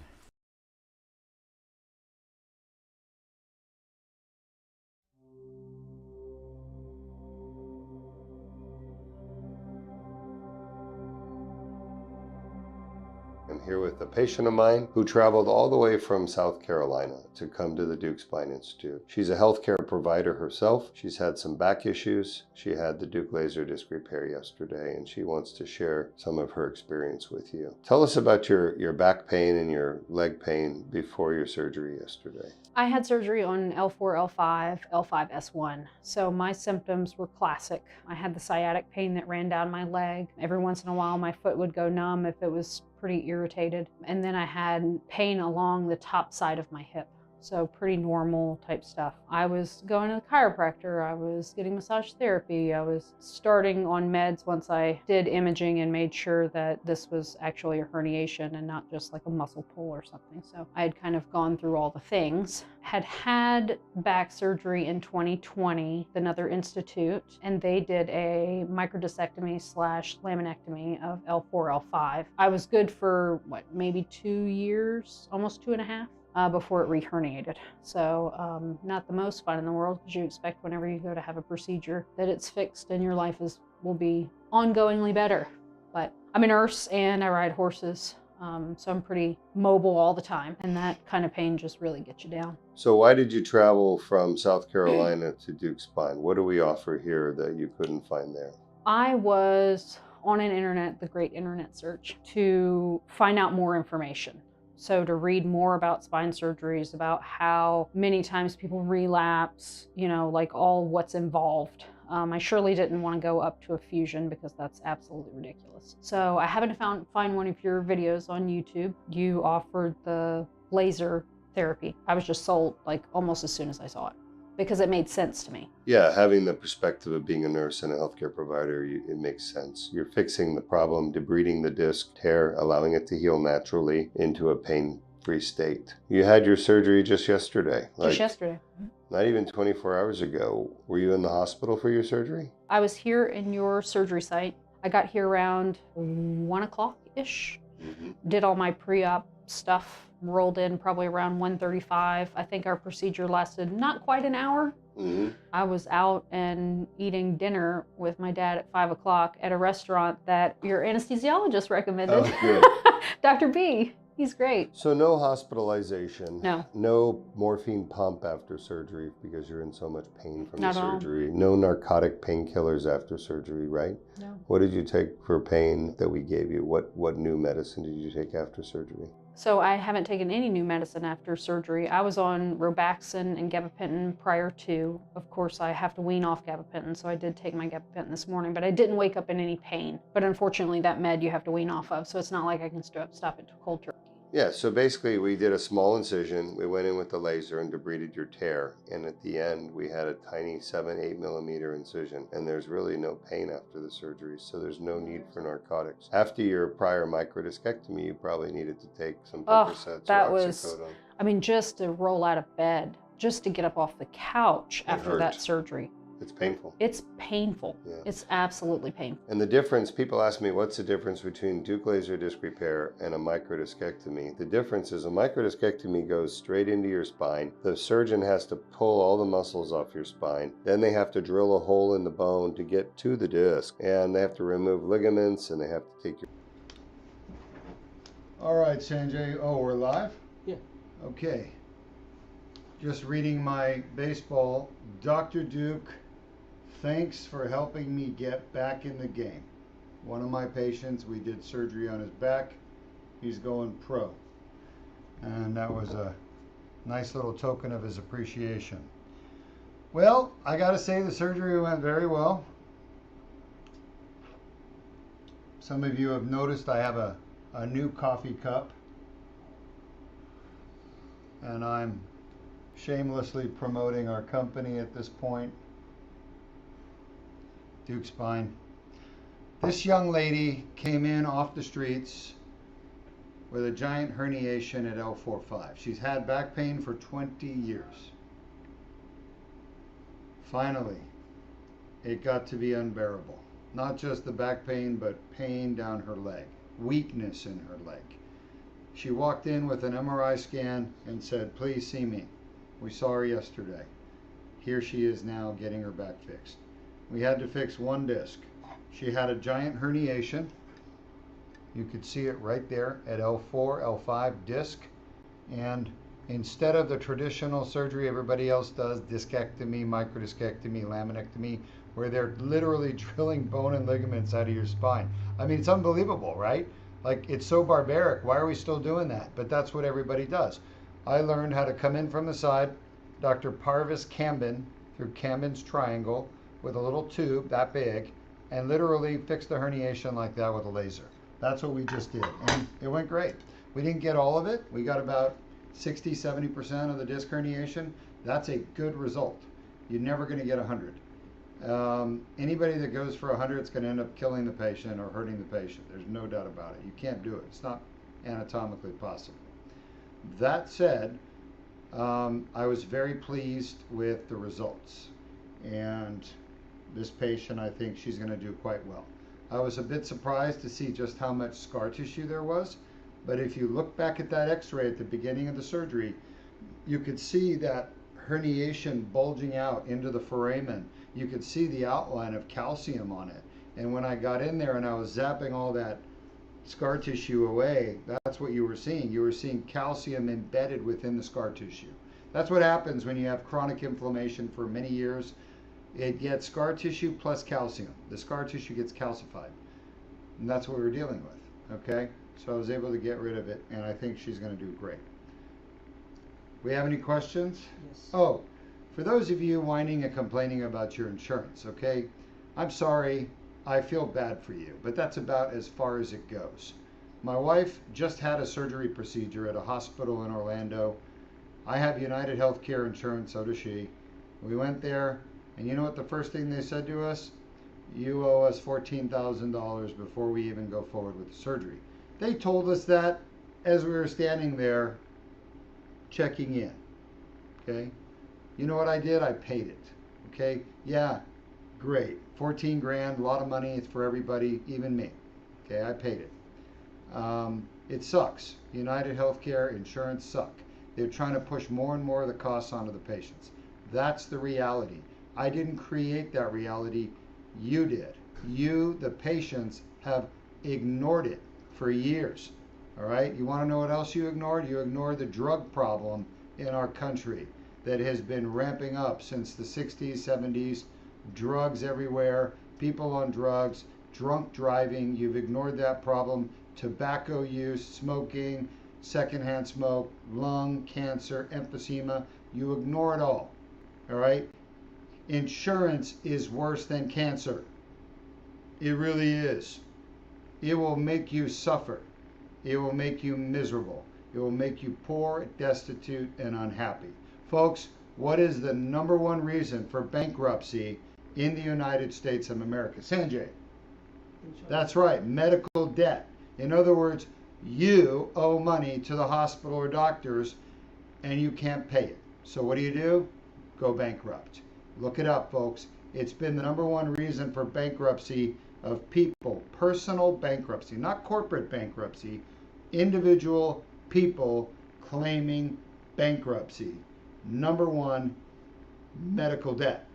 E: I'm here with a patient of mine who traveled all the way from South Carolina to come to the Deuk Spine Institute. She's a healthcare provider herself. She's had some back issues. She had the Deuk laser disc repair yesterday, and she wants to share some of her experience with you. Tell us about your back pain and your leg pain before your surgery yesterday.
B: I had surgery on L4-L5, L5-S1, so my symptoms were classic. I had the sciatic pain that ran down my leg. Every once in a while my foot would go numb if it was pretty irritated. And then I had pain along the top side of my hip. So pretty normal type stuff. I was going to the chiropractor, I was getting massage therapy, I was starting on meds once I did imaging and made sure that this was actually a herniation and not just like a muscle pull or something. So I had kind of gone through all the things. Had back surgery in 2020 at another institute, and they did a microdiscectomy / laminectomy of L4-L5. I was good for maybe 2 years, almost 2.5. Before it re-herniated. So not the most fun in the world, because you expect whenever you go to have a procedure that it's fixed and your life will be ongoingly better. But I'm a nurse and I ride horses, so I'm pretty mobile all the time, and that kind of pain just really gets you down.
E: So why did you travel from South Carolina to Deuk Spine? What do we offer here that you couldn't find there?
B: I was on the great internet search, to find out more information. So to read more about spine surgeries, about how many times people relapse, like all what's involved. I surely didn't want to go up to a fusion because that's absolutely ridiculous. So I happened to find one of your videos on YouTube. You offered the laser therapy. I was just sold like almost as soon as I saw it, because it made sense to me.
E: Yeah, having the perspective of being a nurse and a healthcare provider, it makes sense. You're fixing the problem, debriding the disc tear, allowing it to heal naturally into a pain-free state. You had your surgery just yesterday.
B: Just yesterday.
E: Not even 24 hours ago. Were you in the hospital for your surgery?
B: I was here in your surgery site. I got here around 1 o'clock-ish. Did all my pre-op stuff, rolled in probably around 1:35. I think our procedure lasted not quite an hour. I was out and eating dinner with my dad at 5 o'clock at a restaurant that your anesthesiologist recommended.
E: Oh, good.
B: Dr. B, he's great.
E: So no hospitalization.
B: No.
E: No morphine pump after surgery because you're in so much pain from
B: Not
E: the
B: at all.
E: surgery. No narcotic painkillers after surgery, right?
B: No.
E: What did you take for pain that we gave you? What new medicine did you take after surgery?
B: So I haven't taken any new medicine after surgery. I was on Robaxin and gabapentin prior to. Of course, I have to wean off gabapentin, so I did take my gabapentin this morning, but I didn't wake up in any pain. But unfortunately, that med you have to wean off of, so it's not like I can stop it to cold turkey.
E: Yeah, so basically we did a small incision. We went in with the laser and debrided your tear. And at the end, we had a tiny 7-8 millimeter incision. And there's really no pain after the surgery, so there's no need for narcotics. After your prior microdiscectomy, you probably needed to take some Percocets
B: that
E: or
B: was,
E: oxycodone.
B: just to roll out of bed, just to get up off the couch after that surgery
E: It's painful.
B: It's painful.
E: Yeah.
B: It's absolutely painful.
E: And the difference, people ask me, what's the difference between Deuk laser disc repair and a microdiscectomy? The difference is a microdiscectomy goes straight into your spine. The surgeon has to pull all the muscles off your spine. Then they have to drill a hole in the bone to get to the disc. And they have to remove ligaments, and they have to take your...
A: All right, Sanjay. Oh, we're live?
D: Yeah.
A: Okay. Just reading my baseball. Dr. Deuk, thanks for helping me get back in the game. One of my patients, we did surgery on his back. He's going pro. And that was a nice little token of his appreciation. Well, I got to say the surgery went very well. Some of you have noticed I have a new coffee cup. And I'm shamelessly promoting our company at this point. Deuk Spine. This young lady came in off the streets with a giant herniation at L4-L5. She's had back pain for 20 years. Finally, it got to be unbearable. Not just the back pain, but pain down her leg, weakness in her leg. She walked in with an MRI scan and said, "Please see me. We saw her yesterday." Here she is now getting her back fixed. We had to fix one disc. She had a giant herniation. You could see it right there at L4-L5 disc. And instead of the traditional surgery everybody else does, discectomy, microdiscectomy, laminectomy, where they're literally drilling bone and ligaments out of your spine. I mean, it's unbelievable, right? Like, it's so barbaric. Why are we still doing that? But that's what everybody does. I learned how to come in from the side, Dr. Parvis Cambin, through Cambin's triangle, with a little tube that big, and literally fix the herniation like that with a laser. That's what we just did, and it went great. We didn't get all of it. We got about 60-70% of the disc herniation. That's a good result. You're never going to get 100. Anybody that goes for 100 is going to end up killing the patient or hurting the patient. There's no doubt about it. You can't do it. It's not anatomically possible. That said, I was very pleased with the results, and this patient, I think she's going to do quite well. I was a bit surprised to see just how much scar tissue there was, but if you look back at that x-ray at the beginning of the surgery, you could see that herniation bulging out into the foramen. You could see the outline of calcium on it. And when I got in there and I was zapping all that scar tissue away, that's what you were seeing. You were seeing calcium embedded within the scar tissue. That's what happens when you have chronic inflammation for many years. It gets scar tissue plus calcium. The scar tissue gets calcified. And that's what we're dealing with, okay? So I was able to get rid of it, and I think she's going to do great. We have any questions?
D: Yes.
A: Oh, for those of you whining and complaining about your insurance, okay? I'm sorry. I feel bad for you, but that's about as far as it goes. My wife just had a surgery procedure at a hospital in Orlando. I have United Healthcare insurance, so does she. We went there, and you know what the first thing they said to us? You owe us $14,000 before we even go forward with the surgery. They told us that as we were standing there checking in, okay? You know what I did? I paid it, okay? Yeah, great. 14 grand, a lot of money for everybody, even me. Okay, I paid it. It sucks. United Healthcare insurance suck. They're trying to push more and more of the costs onto the patients. That's the reality. I didn't create that reality. You did. You, the patients, have ignored it for years. All right? You want to know what else you ignored? You ignored the drug problem in our country that has been ramping up since the 60s, 70s. Drugs everywhere, people on drugs, drunk driving. You've ignored that problem. Tobacco use, smoking, secondhand smoke, lung cancer, emphysema. You ignore it all. All right? Insurance is worse than cancer. It really is. It will make you suffer. It will make you miserable. It will make you poor, destitute, and unhappy. Folks, what is the number one reason for bankruptcy in the United States of America? Sanjay. That's right, medical debt. In other words, you owe money to the hospital or doctors and you can't pay it. So what do? Go bankrupt. Look it up, folks. It's been the number one reason for bankruptcy of people, personal bankruptcy, not corporate bankruptcy, individual people claiming bankruptcy. Number one, medical debt.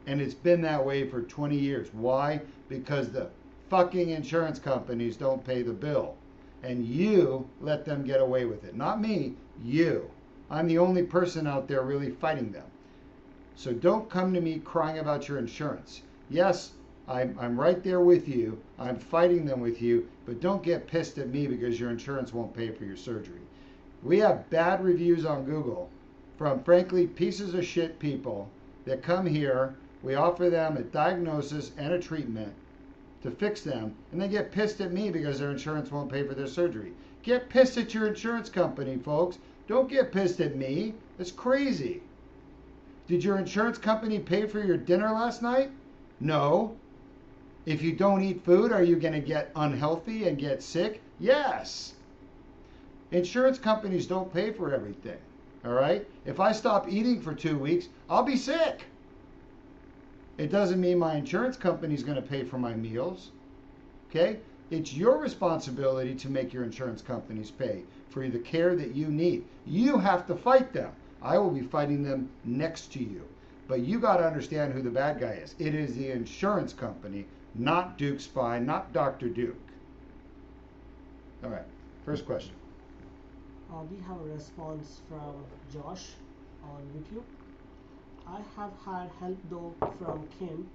A: And it's been that way for 20 years. Why? Because the fucking insurance companies don't pay the bill. And you let them get away with it. Not me, you. I'm the only person out there really fighting them. So don't come to me crying about your insurance. Yes, I'm right there with you. I'm fighting them with you. But don't get pissed at me because your insurance won't pay for your surgery. We have bad reviews on Google from, frankly, pieces of shit people that come here. We offer them a diagnosis and a treatment to fix them, and they get pissed at me because their insurance won't pay for their surgery. Get pissed at your insurance company, folks. Don't get pissed at me. It's crazy. Did your insurance company pay for your dinner last night? No. If you don't eat food, are you going to get unhealthy and get sick? Yes. Insurance companies don't pay for everything. All right? If I stop eating for 2 weeks, I'll be sick. It doesn't mean my insurance company is going to pay for my meals. Okay? It's your responsibility to make your insurance companies pay for the care that you need. You have to fight them. I will be fighting them next to you. But you got to understand who the bad guy is. It is the insurance company, not Deuk Spine, not Dr. Deuk. All right. First question.
D: We have a response from Josh on YouTube. I have had help though from Kim,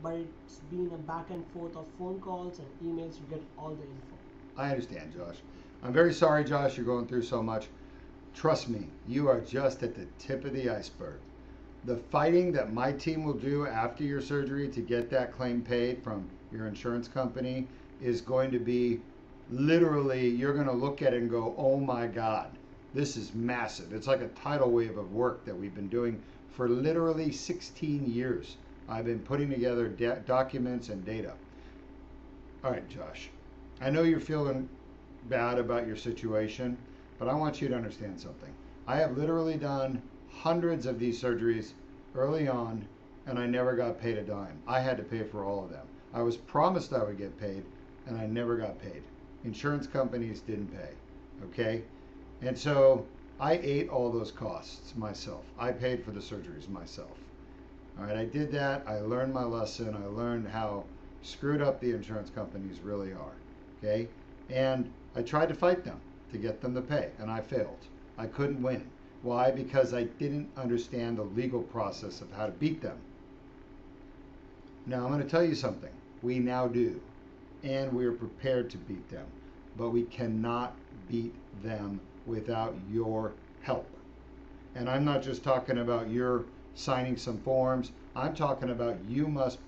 D: but it's been a back and forth of phone calls and emails to get all the info.
A: I understand, Josh. I'm very sorry, Josh, you're going through so much. Trust me, you are just at the tip of the iceberg. The fighting that my team will do after your surgery to get that claim paid from your insurance company is going to be literally, you're going to look at it and go, oh my God, this is massive. It's like a tidal wave of work that we've been doing for literally 16 years. I've been putting together documents and data. All right, Josh, I know you're feeling bad about your situation, but I want you to understand something. I have literally done hundreds of these surgeries early on, and I never got paid a dime. I had to pay for all of them. I was promised I would get paid, and I never got paid. Insurance companies didn't pay, okay? And so I ate all those costs myself. I paid for the surgeries myself. All right, I did that. I learned my lesson. I learned how screwed up the insurance companies really are, okay? And I tried to fight them to get them to pay, and I failed. I couldn't win. Why? Because I didn't understand the legal process of how to beat them. Now, I'm going to tell you something. We now do, and we are prepared to beat them, but we cannot beat them without your help. And I'm not just talking about your signing some forms. I'm talking about you must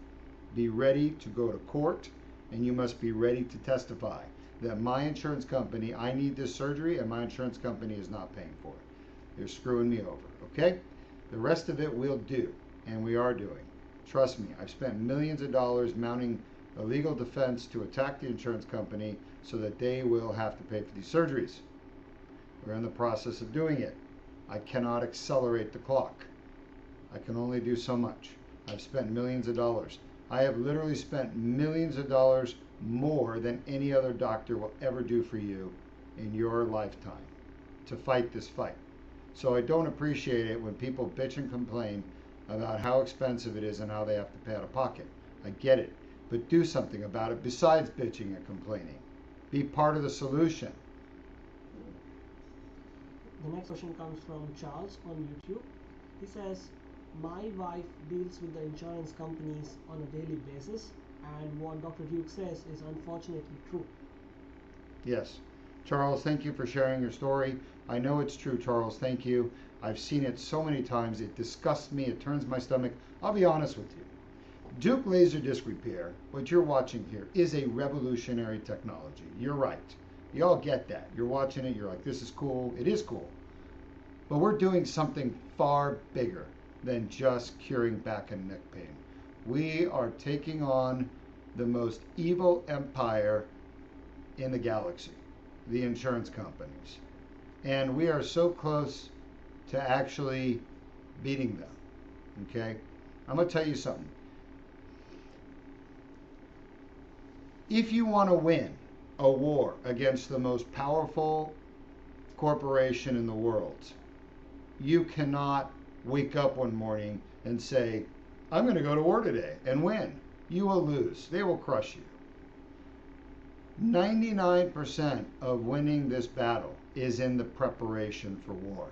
A: be ready to go to court, and you must be ready to testify that my insurance company, I need this surgery, and my insurance company is not paying for it. They're screwing me over, okay? The rest of it we'll do, and we are doing. Trust me, I've spent millions of dollars mounting a legal defense to attack the insurance company so that they will have to pay for these surgeries. We're in the process of doing it. I cannot accelerate the clock. I can only do so much. I've spent millions of dollars. I have literally spent millions of dollars more than any other doctor will ever do for you in your lifetime to fight this fight. So I don't appreciate it when people bitch and complain about how expensive it is and how they have to pay out of pocket. I get it, but do something about it besides bitching and complaining. Be part of the solution.
D: The next question comes from Charles on YouTube. He says, my wife deals with the insurance companies on a daily basis, and what Dr. Deuk says is unfortunately true.
A: Yes. Charles, thank you for sharing your story. I know it's true, Charles. Thank you. I've seen it so many times. It disgusts me. It turns my stomach. I'll be honest with you. Deuk laser disc repair, what you're watching here, is a revolutionary technology. You're right. You all get that. You're watching it. You're like, this is cool. It is cool. But we're doing something far bigger than just curing back and neck pain. We are taking on the most evil empire in the galaxy, the insurance companies. And we are so close to actually beating them, okay? I'm going to tell you something. If you want to win a war against the most powerful corporation in the world, you cannot wake up one morning and say, I'm going to go to war today and win. You will lose. They will crush you. 99% of winning this battle is in the preparation for war.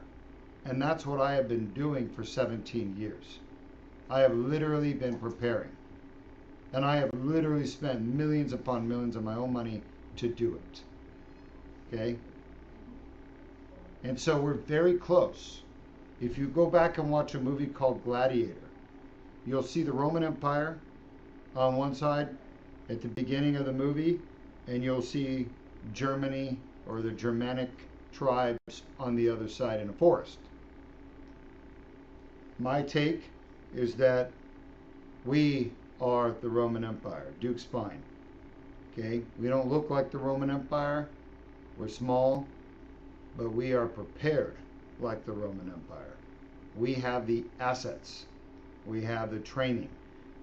A: And that's what I have been doing for 17 years. I have literally been preparing. And I have literally spent millions upon millions of my own money to do it. Okay? And so we're very close. If you go back and watch a movie called Gladiator, you'll see the Roman Empire on one side at the beginning of the movie, and you'll see Germany or the Germanic tribes on the other side in a forest. My take is that we are the Roman Empire, Deuk spine. Okay? We don't look like the Roman Empire. We're small, but we are prepared like the Roman Empire. We have the assets. We have the training.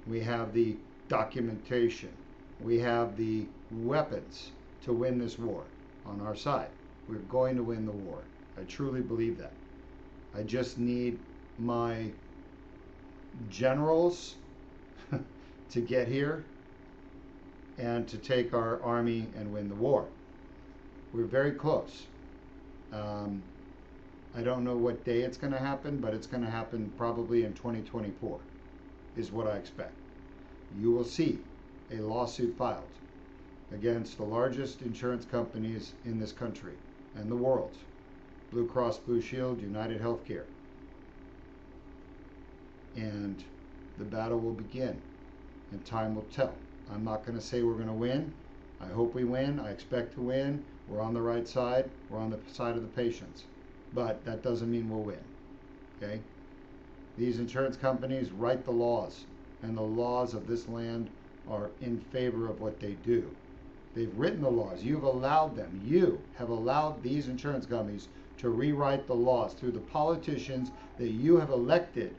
A: We have the documentation. We have the weapons to win this war on our side. We're going to win the war. I truly believe that. I just need my generals to get here and to take our army and win the war. We're very close. I don't know what day it's going to happen, but it's going to happen probably in 2024 is what I expect. You will see a lawsuit filed against the largest insurance companies in this country and the world. Blue Cross Blue Shield, United Healthcare. And the battle will begin, and time will tell. I'm not going to say we're going to win. I hope we win. I expect to win. We're on the right side. We're on the side of the patients. But that doesn't mean we'll win. Okay? These insurance companies write the laws, and the laws of this land are in favor of what they do. They've written the laws. You've allowed them. You have allowed these insurance companies to rewrite the laws through the politicians that you have elected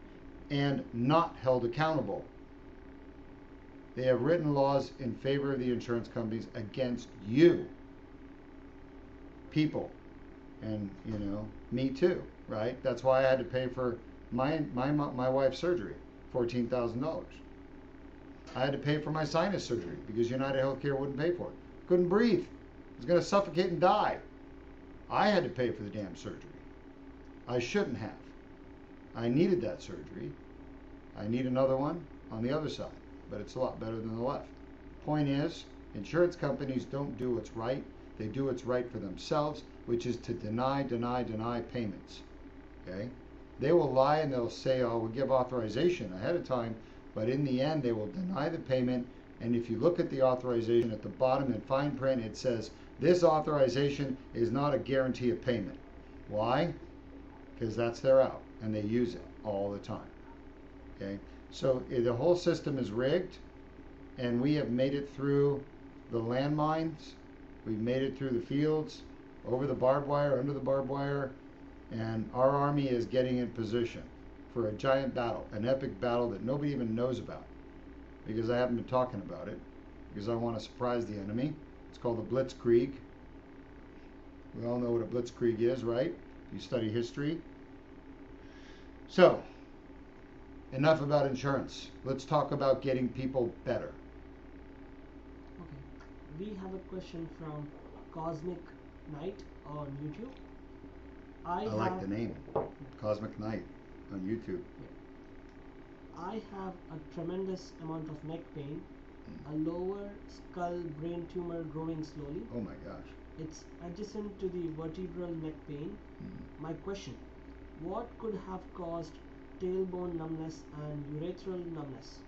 A: and not held accountable. They have written laws in favor of the insurance companies against you, people. And, you know, me too, right? That's why I had to pay for my wife's surgery, $14,000. I had to pay for my sinus surgery because United Healthcare wouldn't pay for it. Couldn't breathe. I was going to suffocate and die. I had to pay for the damn surgery. I shouldn't have. I needed that surgery. I need another one on the other side, but it's a lot better than the left. Point is, insurance companies don't do what's right. They do what's right for themselves, which is to deny payments. Okay? They will lie and they'll say, oh, we'll give authorization ahead of time, but in the end, they will deny the payment. And if you look at the authorization at the bottom in fine print, it says, this authorization is not a guarantee of payment. Why? Because that's their out, and they use it all the time. Okay? So the whole system is rigged, and we have made it through the landmines. We've made it through the fields, over the barbed wire, under the barbed wire, and our army is getting in position for a giant battle, an epic battle that nobody even knows about, because I haven't been talking about it, because I want to surprise the enemy. It's called the Blitzkrieg. We all know what a Blitzkrieg is, right? You study history. So, enough about insurance. Let's talk about getting people better.
D: Okay. We have a question from Cosmic Knight on YouTube.
A: I like the name, Cosmic Knight on YouTube.
D: I have a tremendous amount of neck pain, a lower skull brain tumor growing slowly.
A: Oh my gosh.
D: It's adjacent to the vertebral neck pain. My question, what could have caused tailbone numbness and urethral numbness?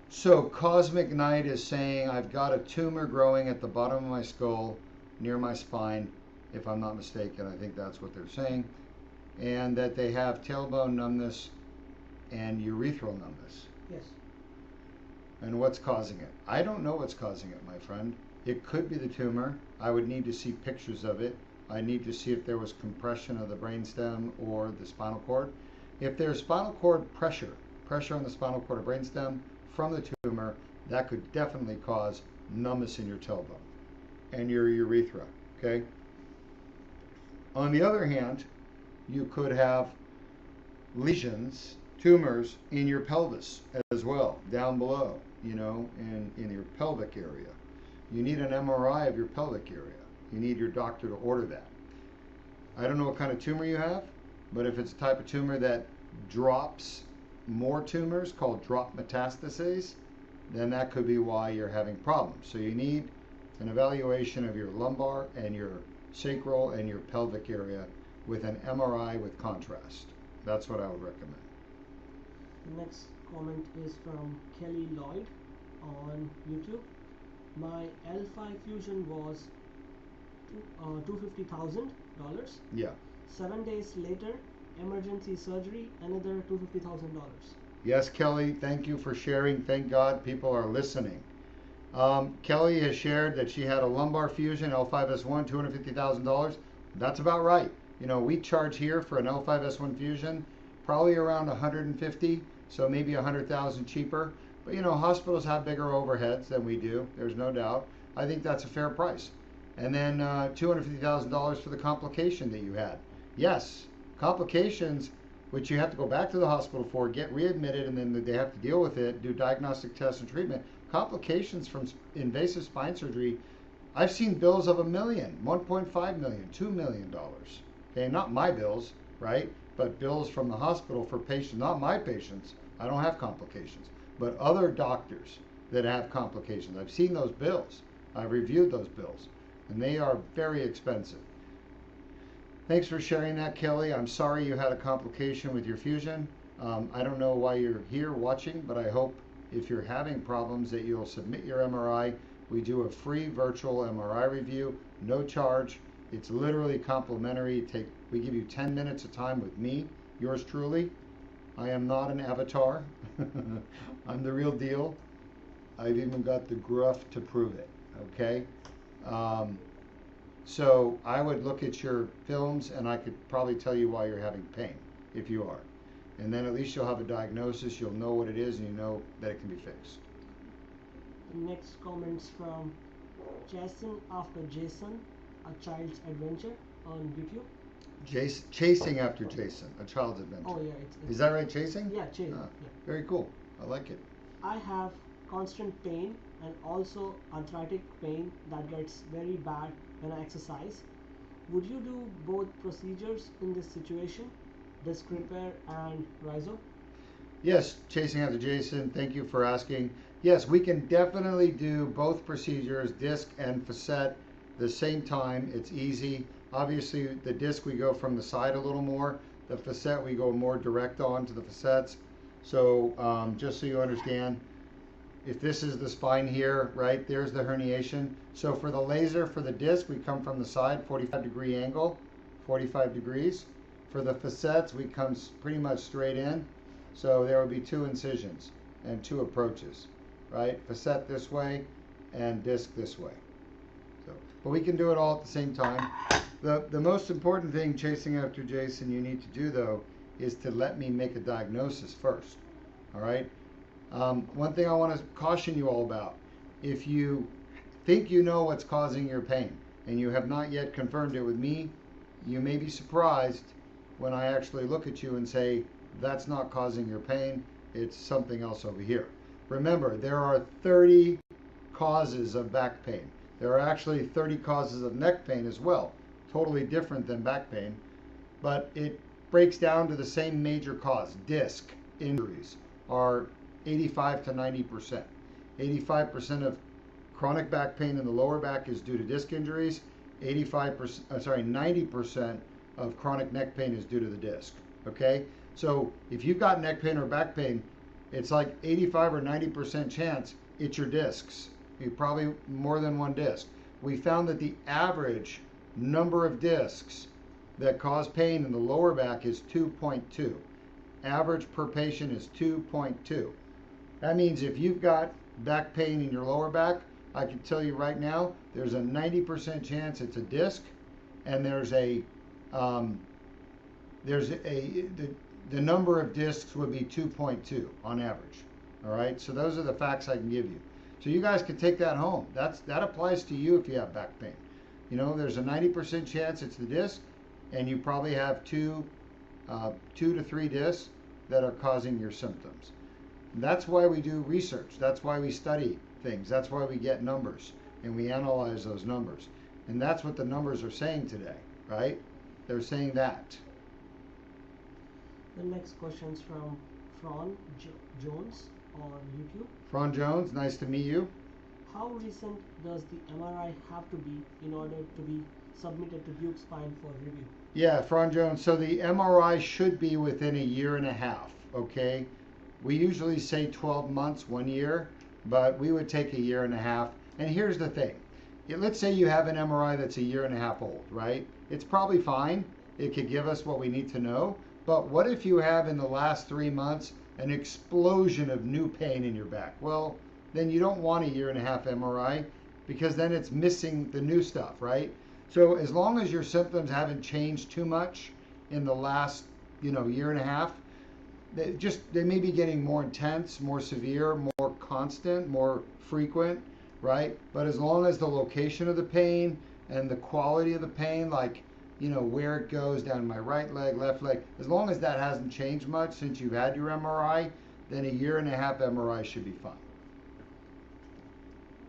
A: So Cosmic Knight is saying I've got a tumor growing at the bottom of my skull near my spine, if I'm not mistaken. I think that's what they're saying. And that they have tailbone numbness and urethral numbness.
D: Yes.
A: And what's causing it? I don't know what's causing it, my friend. It could be the tumor. I would need to see pictures of it. I need to see if there was compression of the brainstem or the spinal cord. If there's spinal cord pressure on the spinal cord or brainstem from the tumor, that could definitely cause numbness in your tailbone and your urethra, okay? On the other hand, you could have lesions, tumors in your pelvis as well, down below, in your pelvic area. You need an MRI of your pelvic area. You need your doctor to order that. I don't know what kind of tumor you have, but if it's a type of tumor that drops more tumors, called drop metastases, then that could be why you're having problems. So you need an evaluation of your lumbar and your sacral and your pelvic area with an MRI with contrast. That's what I would recommend.
D: The next comment is from Kelly Lloyd on YouTube. My L5 fusion was $250,000.
A: Yeah.
D: 7 days later, emergency surgery, another $250,000.
A: Yes, Kelly, thank you for sharing. Thank God people are listening. Kelly has shared that she had a lumbar fusion, L5-S1, $250,000. That's about right. We charge here for an L5-S1 fusion probably around $150,000, so maybe $100,000 cheaper. But hospitals have bigger overheads than we do. There's no doubt. I think that's a fair price. And then $250,000 for the complication that you had. Yes, complications, which you have to go back to the hospital for, get readmitted, and then they have to deal with it, do diagnostic tests and treatment. Complications from invasive spine surgery, I've seen bills of $1 million, $1.5 million, $2 million. Okay, not my bills, right? But bills from the hospital for patients, not my patients. I don't have complications, but other doctors that have complications. I've seen those bills. I've reviewed those bills, and they are very expensive. Thanks for sharing that, Kelly. I'm sorry you had a complication with your fusion. I don't know why you're here watching, but I hope if you're having problems that you'll submit your MRI. We do a free virtual MRI review, no charge. It's literally complimentary. We give you 10 minutes of time with me, yours truly. I am not an avatar. I'm the real deal. I've even got the gruff to prove it, okay? So I would look at your films and I could probably tell you why you're having pain, if you are. And then at least you'll have a diagnosis, you'll know what it is, and you know that it can be fixed.
D: The next comments from Jason after Jason, a child's adventure on YouTube.
A: Chasing after Jason, a child's adventure.
D: Oh yeah,
A: Is that right, chasing?
D: Yeah, chasing.
A: Ah,
D: Yeah.
A: Very cool. I like it.
D: I have constant pain and also arthritic pain that gets very bad when I exercise. Would you do both procedures in this situation, disc repair and rhizo?
A: Yes, chasing after Jason, thank you for asking. Yes, we can definitely do both procedures, disc and facet, the same time. It's easy. Obviously, the disc we go from the side a little more. The facet we go more direct on to the facets. So just so you understand, if this is the spine here, right, there's the herniation. So for the laser, for the disc, we come from the side, 45-degree angle, 45 degrees. For the facets, we come pretty much straight in. So there will be 2 incisions and 2 approaches, right? Facet this way and disc this way. So, but we can do it all at the same time. The most important thing, chasing after Jason, you need to do though, is to let me make a diagnosis first, all right? One thing I want to caution you all about, if you think you know what's causing your pain and you have not yet confirmed it with me, you may be surprised when I actually look at you and say, that's not causing your pain, it's something else over here. Remember, there are 30 causes of back pain. There are actually 30 causes of neck pain as well, totally different than back pain, but it breaks down to the same major cause. Disc injuries are 85 to 90%. 85% of chronic back pain in the lower back is due to disc injuries. 90% of chronic neck pain is due to the disc. Okay, so if you've got neck pain or back pain, it's like 85 or 90% chance it's your discs. You probably more than one disc. We found that the average number of discs that cause pain in the lower back is 2.2. Average per patient is 2.2. That means if you've got back pain in your lower back, I can tell you right now, there's a 90% chance it's a disc, and the number of discs would be 2.2 on average. All right, so those are the facts I can give you. So you guys can take that home. That applies to you if you have back pain. You know, there's a 90% chance it's the disc, and you probably have two to three discs that are causing your symptoms. That's why we do research. That's why we study things. That's why we get numbers and we analyze those numbers. And that's what the numbers are saying today, right? They're saying that.
D: The next question is from Fran Jones on YouTube.
A: Fran Jones, nice to meet you.
D: How recent does the MRI have to be in order to be submitted to Deuk Spine for review?
A: Yeah, Fran Jones. So the MRI should be within a year and a half, okay? We usually say 12 months, 1 year, but we would take a year and a half. And here's the thing. Let's say you have an MRI that's a year and a half old, right? It's probably fine. It could give us what we need to know. But what if you have in the last 3 months an explosion of new pain in your back? Well, then you don't want a year and a half MRI because then it's missing the new stuff, right? So as long as your symptoms haven't changed too much in the last, year and a half, they may be getting more intense, more severe, more constant, more frequent, right? But as long as the location of the pain and the quality of the pain, like, where it goes down my right leg, left leg, as long as that hasn't changed much since you've had your MRI, then a year and a half MRI should be fine.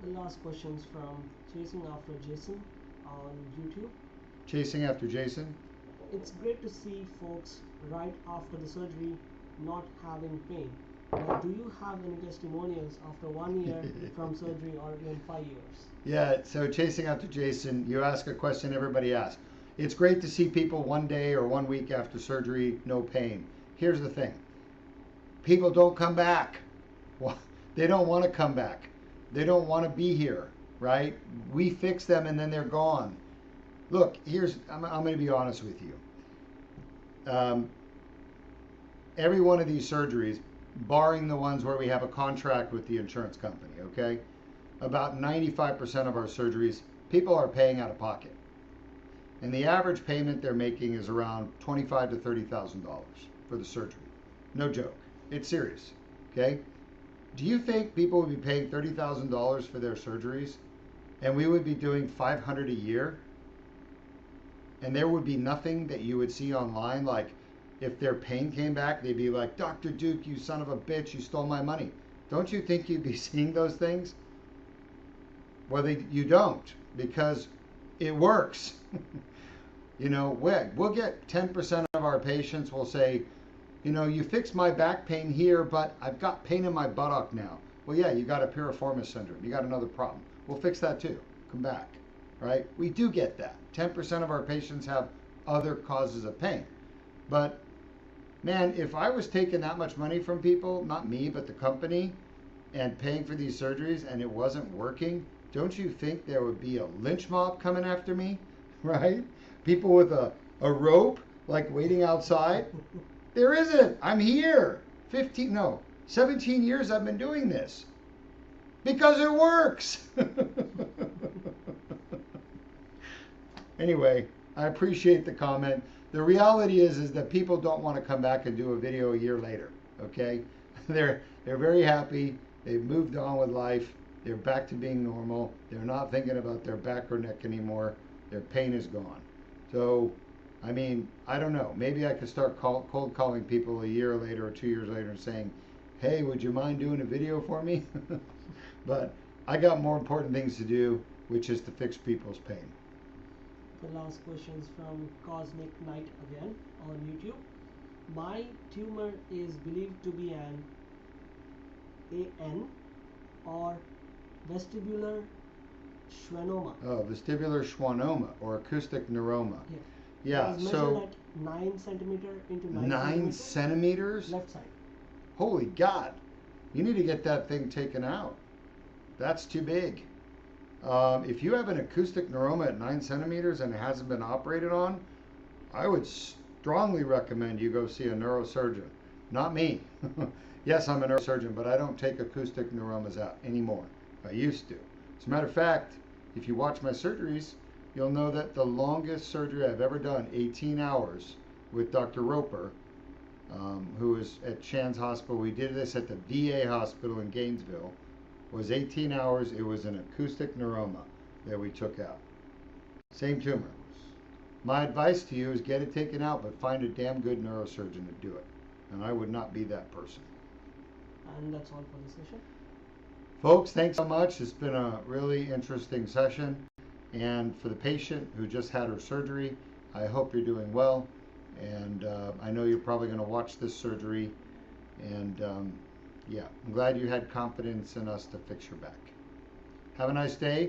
D: The last question is from Chasing After Jason on YouTube.
A: Chasing After Jason.
D: It's great to see folks right after the surgery not having pain. But do you have any testimonials after 1 year from surgery or even 5 years?
A: Yeah, so Chasing After Jason, you ask a question everybody asks. It's great to see people 1 day or 1 week after surgery, no pain. Here's the thing. People don't come back. Well, they don't want to come back. They don't want to be here, right? We fix them and then they're gone. Look, I'm going to be honest with you. Every one of these surgeries, barring the ones where we have a contract with the insurance company, okay? About 95% of our surgeries, people are paying out of pocket. And the average payment they're making is around $25,000 to $30,000 for the surgery. No joke. It's serious, okay? Do you think people would be paying $30,000 for their surgeries and we would be doing $500 a year? And there would be nothing that you would see online, like if their pain came back, they'd be like, Dr. Deuk, you son of a bitch, you stole my money. Don't you think you'd be seeing those things? Well, you don't, because it works. We'll get 10% of our patients will say, you fixed my back pain here, but I've got pain in my buttock now. Well, yeah, you got a piriformis syndrome. You got another problem. We'll fix that too. Come back, right? We do get that. 10% of our patients have other causes of pain. But man, if I was taking that much money from people, not me, but the company, and paying for these surgeries and it wasn't working, don't you think there would be a lynch mob coming after me, right? People with a rope, like waiting outside. There isn't. I'm here. 17 years I've been doing this. Because it works. Anyway, I appreciate the comment. The reality is that people don't want to come back and do a video a year later, okay? They're very happy. They've moved on with life. They're back to being normal. They're not thinking about their back or neck anymore. Their pain is gone. So, I mean, I don't know. Maybe I could start cold calling people a year later or 2 years later and saying, hey, would you mind doing a video for me? But I got more important things to do, which is to fix people's pain.
D: The last question is from Cosmic Knight again on YouTube. My tumor is believed to be an AN or vestibular schwannoma.
A: Oh, vestibular schwannoma or acoustic neuroma.
D: Yeah.
A: Yeah,
D: It was
A: so
D: measured at 9 centimeter into 9
A: 9 centimeters?
D: left side.
A: Holy God. You need to get that thing taken out. That's too big. If you have an acoustic neuroma at 9 centimeters and it hasn't been operated on, I would strongly recommend you go see a neurosurgeon. Not me. Yes, I'm a neurosurgeon, but I don't take acoustic neuromas out anymore. I used to. As a matter of fact, if you watch my surgeries, you'll know that the longest surgery I've ever done, 18 hours, with Dr. Roper, who is at Shands Hospital. We did this at the VA hospital in Gainesville. was 18 hours. It was an acoustic neuroma that we took out. Same tumor. My advice to you is get it taken out, but find a damn good neurosurgeon to do it. And I would not be that person.
D: And that's all for the session.
A: Folks, thanks so much. It's been a really interesting session. And for the patient who just had her surgery, I hope you're doing well. And I know you're probably going to watch this surgery. And yeah, I'm glad you had confidence in us to fix your back. Have a nice day.